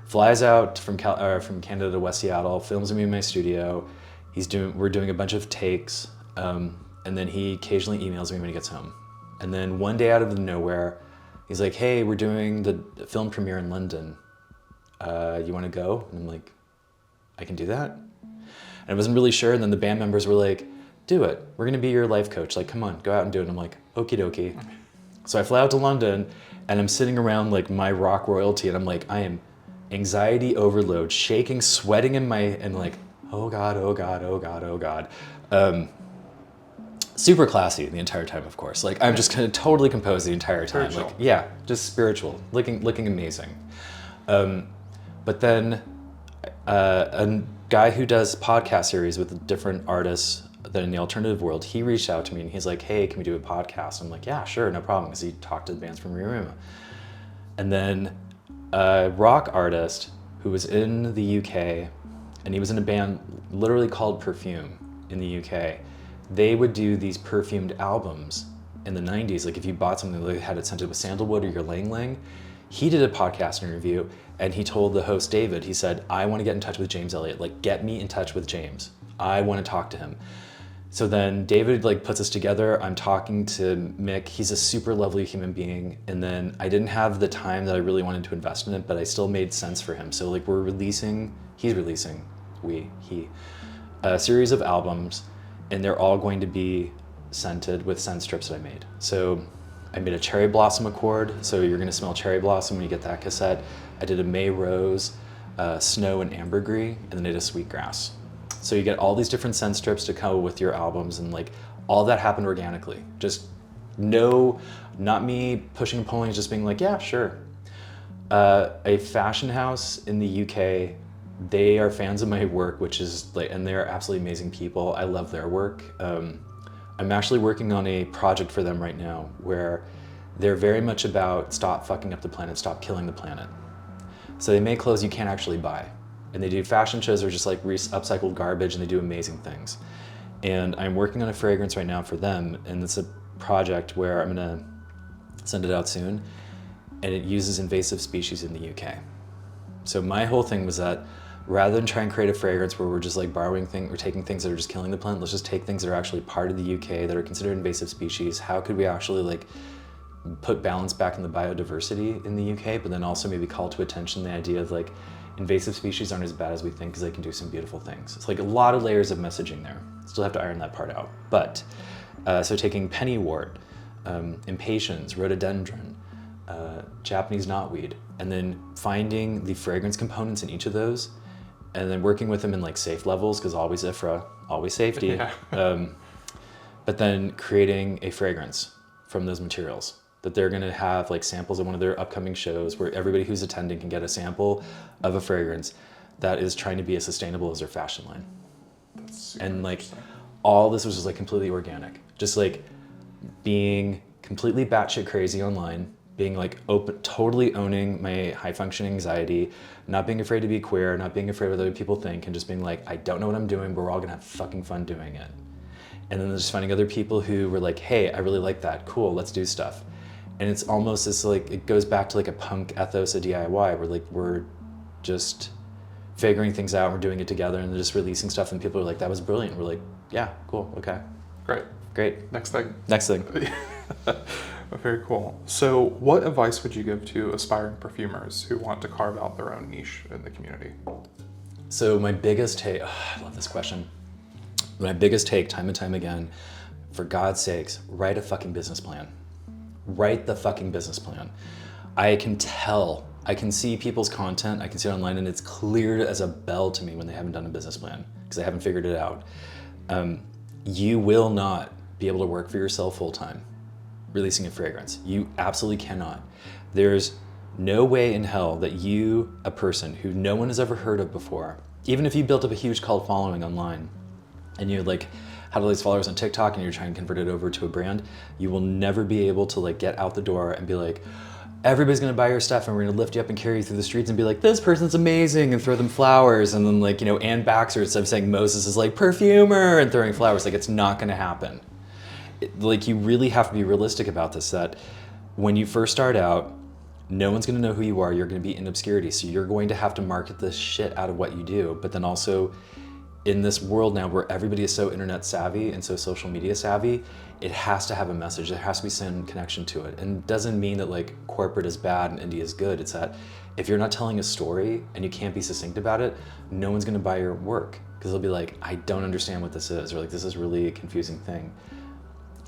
Flies out from Canada to West Seattle, films me in my studio. We're doing a bunch of takes, and then he occasionally emails me when he gets home. And then one day out of nowhere, he's like, hey, we're doing the film premiere in London. You wanna go? And I'm like, I can do that? And I wasn't really sure, and then the band members were like, do it. We're gonna be your life coach. Like, come on, go out and do it. And I'm like, okie dokie. So I fly out to London, and I'm sitting around like my rock royalty, and I'm like, I am anxiety overload, shaking, sweating and like, oh God, oh God, oh God, oh God. Super classy the entire time, of course. Like, I'm just kind of totally composed the entire time. Spiritual. Like, yeah, just spiritual, looking amazing. But then a guy who does podcast series with different artists that in the alternative world, he reached out to me and he's like, hey, can we do a podcast? I'm like, yeah, sure, no problem, because he talked to the bands from Rima. And then a rock artist who was in the UK, and he was in a band literally called Perfume in the UK. They would do these perfumed albums in the 90s. Like if you bought something, they had it scented with sandalwood or your Lang Lang. He did a podcast interview and he told the host, David, he said, I want to get in touch with James Elliott. Like, get me in touch with James. I want to talk to him. So then David like puts us together. I'm talking to Mick. He's a super lovely human being. And then I didn't have the time that I really wanted to invest in it, but I still made sense for him. So like he's releasing, he, a series of albums, and they're all going to be scented with scent strips that I made. So I made a cherry blossom accord. So you're gonna smell cherry blossom when you get that cassette. I did a May rose, snow and ambergris, and then I did a sweet grass. So you get all these different scent strips to come with your albums, and like all that happened organically. Just not me pushing and pulling, just being like, yeah, sure. A fashion house in the UK, they are fans of my work, which is like, and they're absolutely amazing people. I love their work. I'm actually working on a project for them right now where they're very much about stop fucking up the planet, stop killing the planet. So they make clothes you can't actually buy. And they do fashion shows that are just like upcycled garbage, and they do amazing things. And I'm working on a fragrance right now for them, and it's a project where I'm gonna send it out soon, and it uses invasive species in the UK. So my whole thing was that rather than try and create a fragrance where we're just like borrowing things or taking things that are just killing the planet, let's just take things that are actually part of the UK that are considered invasive species. How could we actually like put balance back in the biodiversity in the UK, but then also maybe call to attention the idea of like invasive species aren't as bad as we think because they can do some beautiful things. It's like a lot of layers of messaging there. Still have to iron that part out. But, so taking pennywort, impatiens, rhododendron, Japanese knotweed, and then finding the fragrance components in each of those, and then working with them in like safe levels, because always IFRA, always safety. Yeah. But then creating a fragrance from those materials that they're gonna have like samples at one of their upcoming shows where everybody who's attending can get a sample of a fragrance that is trying to be as sustainable as their fashion line. That's super and like all this was just like completely organic. Just like being completely batshit crazy online, being like open, totally owning my high functioning anxiety, not being afraid to be queer, not being afraid of what other people think, and just being like, I don't know what I'm doing, but we're all gonna have fucking fun doing it. And then just finding other people who were like, hey, I really like that, cool, let's do stuff. And it's almost this like, it goes back to like a punk ethos of DIY, where like we're just figuring things out, we're doing it together, and just releasing stuff, and people are like, that was brilliant. We're like, yeah, cool, okay. Great. Next thing. Very cool. So what advice would you give to aspiring perfumers who want to carve out their own niche in the community? So my biggest take, I love this question. My biggest take time and time again, for God's sakes, write a fucking business plan. Write the fucking business plan. I can tell, I can see people's content, I can see it online, and it's clear as a bell to me when they haven't done a business plan, because they haven't figured it out. You will not be able to work for yourself full time releasing a fragrance. You absolutely cannot. There's no way in hell that you, a person who no one has ever heard of before, even if you built up a huge cult following online and you like had all these followers on TikTok and you're trying to convert it over to a brand, you will never be able to like get out the door and be like, everybody's gonna buy your stuff and we're gonna lift you up and carry you through the streets and be like, this person's amazing, and throw them flowers. And then like, you know, Ann Baxter, instead of saying Moses, is like perfumer and throwing flowers. Like, it's not gonna happen. Like, you really have to be realistic about this, that when you first start out, no one's gonna know who you are. You're gonna be in obscurity. So you're going to have to market the shit out of what you do. But then also in this world now where everybody is so internet savvy and so social media savvy, it has to have a message. There has to be some connection to it. And it doesn't mean that like corporate is bad and indie is good. It's that if you're not telling a story and you can't be succinct about it, no one's gonna buy your work, because they'll be like, I don't understand what this is, or like, this is really a confusing thing.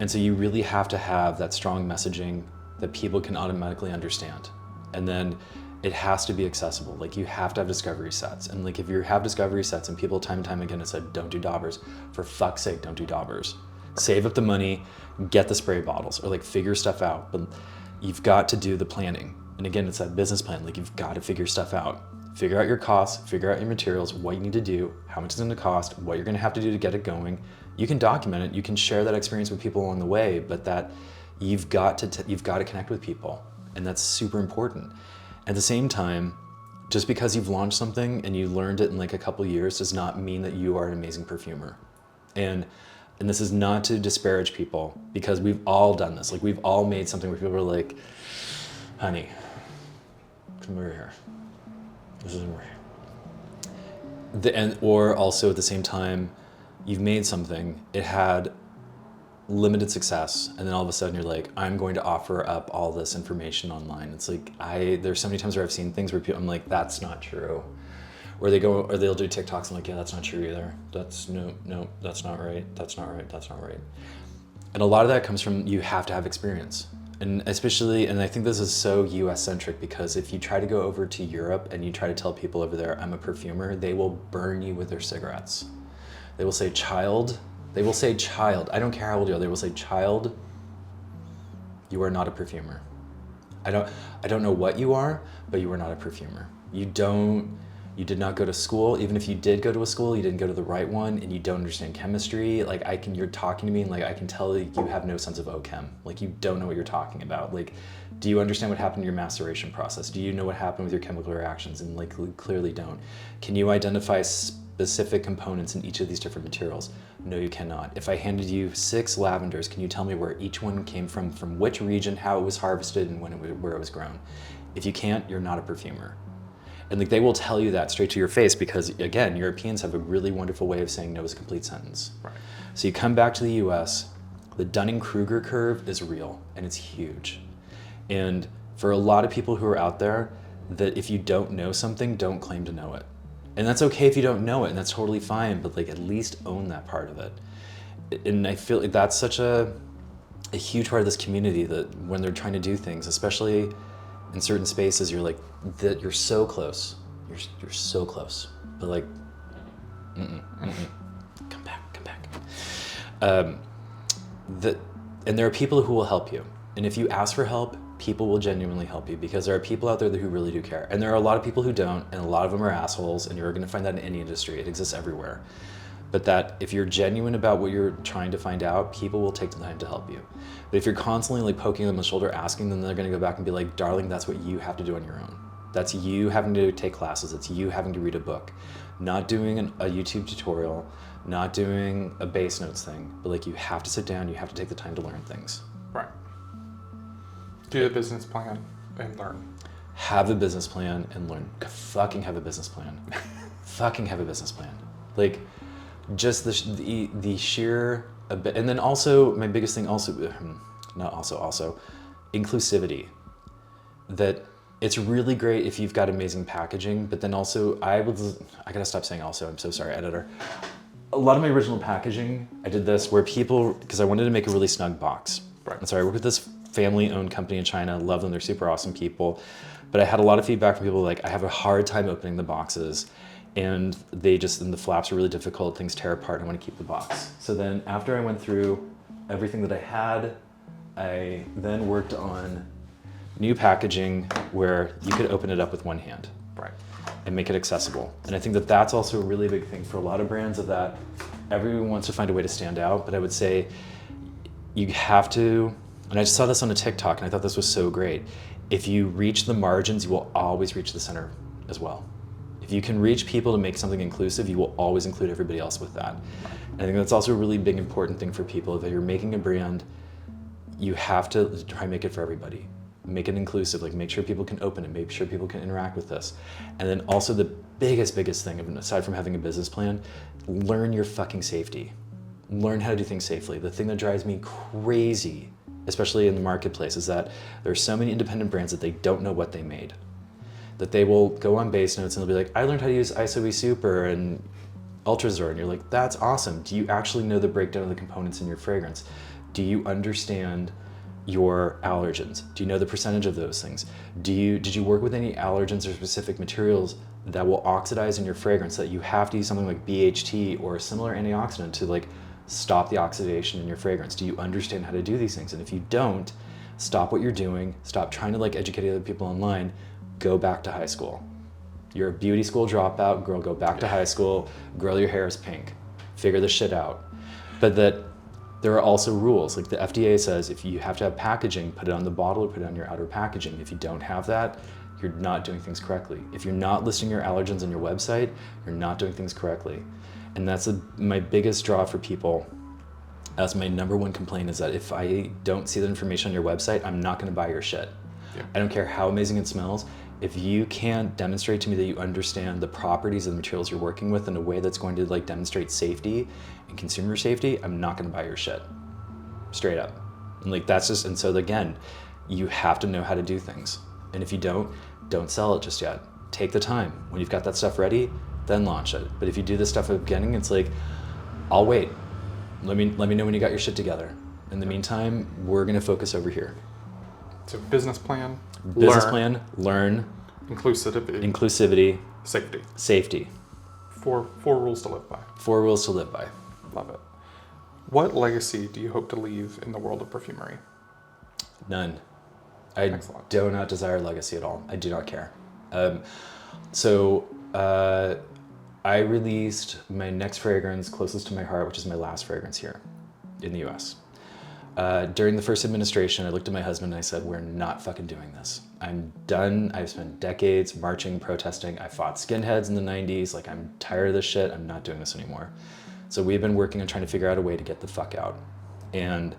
And so you really have to have that strong messaging that people can automatically understand. And then it has to be accessible. Like, you have to have discovery sets. And like, if you have discovery sets and people time and time again have said, don't do daubers, for fuck's sake, don't do daubers. Save up the money, get the spray bottles, or like figure stuff out. But you've got to do the planning. And again, it's that business plan. Like, you've got to figure stuff out. Figure out your costs, figure out your materials, what you need to do, how much it's gonna cost, what you're gonna have to do to get it going. You can document it, you can share that experience with people along the way, but that you've got to connect with people, and that's super important. At the same time, just because you've launched something and you learned it in like a couple years does not mean that you are an amazing perfumer. And this is not to disparage people, because we've all done this. Like, we've all made something where people are like, honey, come over here. This isn't right. Or also at the same time, you've made something, it had limited success, and then all of a sudden you're like, I'm going to offer up all this information online. It's like, there's so many times where I've seen things where people, I'm like, that's not true. Or they'll do TikToks, I'm like, yeah, that's not true either. No, that's not right. That's not right. And a lot of that comes from, you have to have experience. And especially, and I think this is so US centric, because if you try to go over to Europe and you try to tell people over there, I'm a perfumer, they will burn you with their cigarettes. They will say, child. I don't care how old you are. They will say, child, you are not a perfumer. I don't know what you are, but you are not a perfumer. You did not go to school. Even if you did go to a school, you didn't go to the right one, and you don't understand chemistry. Like, you're talking to me and like, I can tell you have no sense of OChem. Like, you don't know what you're talking about. Like, do you understand what happened in your maceration process? Do you know what happened with your chemical reactions? And like, clearly don't. Can you identify specific components in each of these different materials? No, you cannot. If I handed you 6 lavenders, can you tell me where each one came from which region, how it was harvested, and where it was grown? If you can't, you're not a perfumer. And like, they will tell you that straight to your face, because again, Europeans have a really wonderful way of saying no is a complete sentence. Right. So you come back to the US, the Dunning-Kruger curve is real, and it's huge. And for a lot of people who are out there, that if you don't know something, don't claim to know it. And that's okay if you don't know it, and that's totally fine, but like, at least own that part of it. And I feel like that's such a huge part of this community, that when they're trying to do things, especially in certain spaces, you're like, that you're so close. You're so close. But like, come back. And there are people who will help you. And if you ask for help, people will genuinely help you, because there are people out there who really do care. And there are a lot of people who don't, and a lot of them are assholes, and you're gonna find that in any industry. It exists everywhere. but that if you're genuine about what you're trying to find out, people will take the time to help you. But if you're constantly like poking them on the shoulder, asking them, they're gonna go back and be like, darling, that's what you have to do on your own. That's you having to take classes, it's you having to read a book. Not doing a YouTube tutorial, not doing a base notes thing, but like you have to sit down, you have to take the time to learn things. Right. Do the business plan and learn. Have a business plan and learn. Fucking have a business plan. Fucking have a business plan. Like, just the sheer, and then also, my biggest thing also, also, inclusivity. That it's really great if you've got amazing packaging, but then also, I gotta stop saying also, I'm so sorry, editor. A lot of my original packaging, I did this where people, because I wanted to make a really snug box. Right. And so I work with this family-owned company in China, love them, they're super awesome people. But I had a lot of feedback from people like, I have a hard time opening the boxes, and and the flaps are really difficult, things tear apart, and I want to keep the box. So then after I went through everything that I had, I then worked on new packaging where you could open it up with one hand. Right. And make it accessible. And I think that that's also a really big thing for a lot of brands, of that everyone wants to find a way to stand out, but I would say you have to, and I just saw this on a TikTok and I thought this was so great. If you reach the margins, you will always reach the center as well. If you can reach people to make something inclusive, you will always include everybody else with that. And I think that's also a really big important thing for people. If you're making a brand, you have to try and make it for everybody. Make it inclusive, like make sure people can open it, make sure people can interact with this. And then also the biggest thing, aside from having a business plan, learn your fucking safety. Learn how to do things safely. The thing that drives me crazy, especially in the marketplace, is that there's so many independent brands that they don't know what they made. That they will go on base notes and they'll be like, I learned how to use ISO Super and Ultrazor, and you're like, that's awesome. Do you actually know the breakdown of the components in your fragrance? Do you understand your allergens? Do you know the percentage of those things? Did you work with any allergens or specific materials that will oxidize in your fragrance, that you have to use something like BHT or a similar antioxidant to like stop the oxidation in your fragrance? Do you understand how to do these things? And if you don't, stop what you're doing, stop trying to like educate other people online, go back to high school. You're a beauty school dropout, girl, go back to high school, grow your hair is pink, figure this shit out. But that there are also rules, like the FDA says if you have to have packaging, put it on the bottle or put it on your outer packaging. If you don't have that, you're not doing things correctly. If you're not listing your allergens on your website, you're not doing things correctly. And that's my biggest draw for people. That's my number one complaint, is that if I don't see that information on your website, I'm not gonna buy your shit. Yeah. I don't care how amazing it smells. If you can't demonstrate to me that you understand the properties of the materials you're working with in a way that's going to like demonstrate safety and consumer safety, I'm not gonna buy your shit. Straight up. And like that's just, and so again, you have to know how to do things. And if you don't sell it just yet. Take the time. When you've got that stuff ready, then launch it. But if you do this stuff at the beginning, it's like, I'll wait. Let me know when you got your shit together. In the meantime, we're gonna focus over here. So business plan, learn, inclusivity, safety. Four rules to live by. 4 rules to live by. Love it. What legacy do you hope to leave in the world of perfumery? None. I do not desire legacy at all. I do not care. I released my next fragrance closest to my heart, which is my last fragrance here in the US. During the first administration, I looked at my husband and I said, we're not fucking doing this. I'm done. I've spent decades marching, protesting. I fought skinheads in the 90s. Like, I'm tired of this shit. I'm not doing this anymore. So we've been working on trying to figure out a way to get the fuck out. And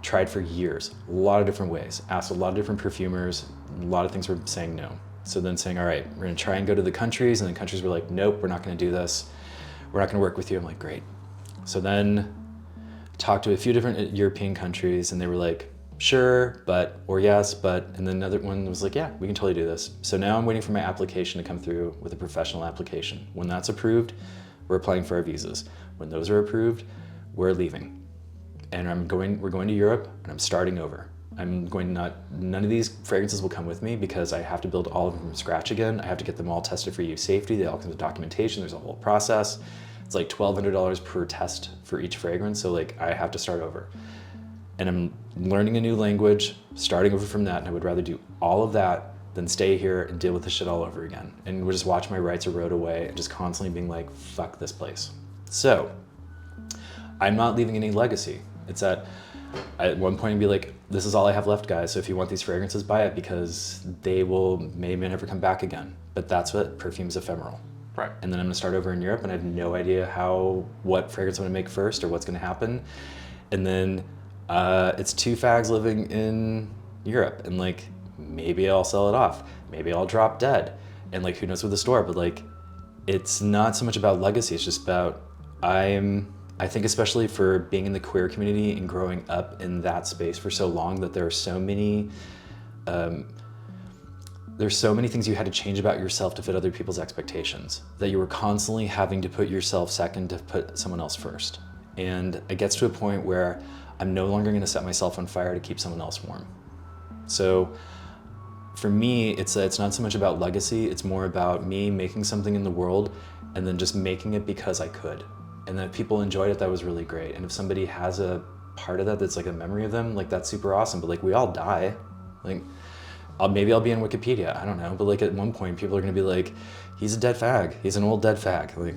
tried for years, a lot of different ways. Asked a lot of different perfumers. A lot of things were saying no. So then saying, all right, we're gonna try and go to the countries. And the countries were like, nope, we're not gonna do this. We're not gonna work with you. I'm like, great. So then talked to a few different European countries and they were like, sure, but, or yes, but, and then another one was like, yeah, we can totally do this. So now I'm waiting for my application to come through with a professional application. When that's approved, we're applying for our visas. When those are approved, we're leaving. And we're going to Europe and I'm starting over. None of these fragrances will come with me because I have to build all of them from scratch again. I have to get them all tested for EU safety. They all come with documentation. There's a whole process. It's like $1,200 per test for each fragrance. So like I have to start over. And I'm learning a new language, starting over from that. And I would rather do all of that than stay here and deal with this shit all over again. And we'll just watch my rights erode away and just constantly being like, fuck this place. So I'm not leaving any legacy. It's at one point I'd be like, this is all I have left, guys. So if you want these fragrances, buy it, because they may never come back again. But that's what Perfume's ephemeral. Right. And then I'm gonna start over in Europe, and I have no idea what fragrance I'm gonna make first or what's gonna happen. And then it's two fags living in Europe, and like maybe I'll sell it off, maybe I'll drop dead, and like who knows with the store. But like it's not so much about legacy, it's just about I think especially for being in the queer community and growing up in that space for so long, that there are so many there's so many things you had to change about yourself to fit other people's expectations, that you were constantly having to put yourself second to put someone else first. And it gets to a point where I'm no longer going to set myself on fire to keep someone else warm. So for me, it's not so much about legacy, it's more about me making something in the world and then just making it because I could. And then if people enjoyed it, that was really great. And if somebody has a part of that that's like a memory of them, like that's super awesome. But like we all die. Like maybe I'll be in Wikipedia, I don't know. But like at one point people are gonna be like, he's a dead fag, he's an old dead fag. Like,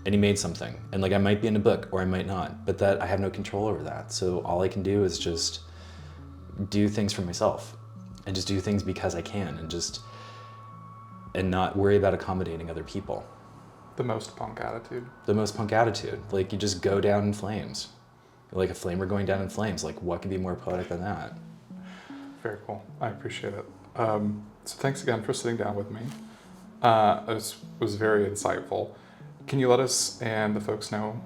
and he made something. And like I might be in a book or I might not, but that I have no control over that. So all I can do is just do things for myself and just do things because I can, and not worry about accommodating other people. The most punk attitude. The most punk attitude. Like you just go down in flames. Like a flamer going down in flames. Like what could be more poetic than that? Very cool. I appreciate it. So thanks again for sitting down with me. It was very insightful. Can you let us and the folks know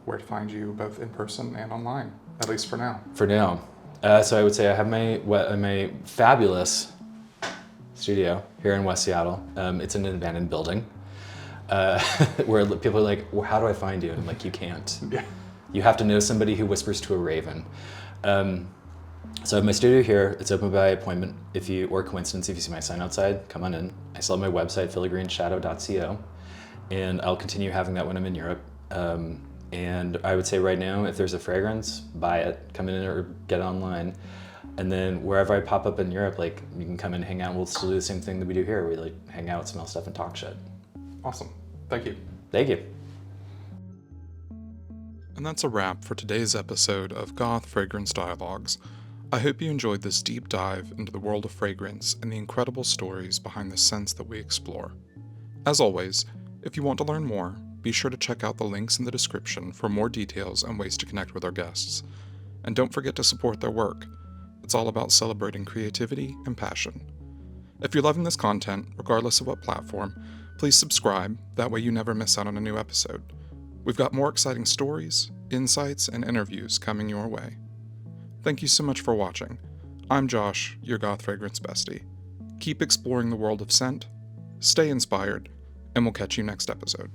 where to find you both in person and online, at least for now? For now. So I would say I have my fabulous studio here in West Seattle. It's in an abandoned building. Where people are like, well, how do I find you? And I'm like, you can't. Yeah. You have to know somebody who whispers to a raven. So I have my studio here. It's open by appointment. Or coincidence, if you see my sign outside, come on in. I still have my website, filigreeshadow.co, and I'll continue having that when I'm in Europe. And I would say right now, if there's a fragrance, buy it, come in or get it online. And then wherever I pop up in Europe, like you can come and hang out. We'll still do the same thing that we do here. We like hang out, smell stuff, and talk shit. Awesome. Thank you. Thank you. And that's a wrap for today's episode of Goth Fragrance Dialogues. I hope you enjoyed this deep dive into the world of fragrance and the incredible stories behind the scents that we explore. As always, if you want to learn more, be sure to check out the links in the description for more details and ways to connect with our guests. And don't forget to support their work. It's all about celebrating creativity and passion. If you're loving this content, regardless of what platform, please subscribe, that way you never miss out on a new episode. We've got more exciting stories, insights, and interviews coming your way. Thank you so much for watching. I'm Josh, your Goth Fragrance Bestie. Keep exploring the world of scent, stay inspired, and we'll catch you next episode.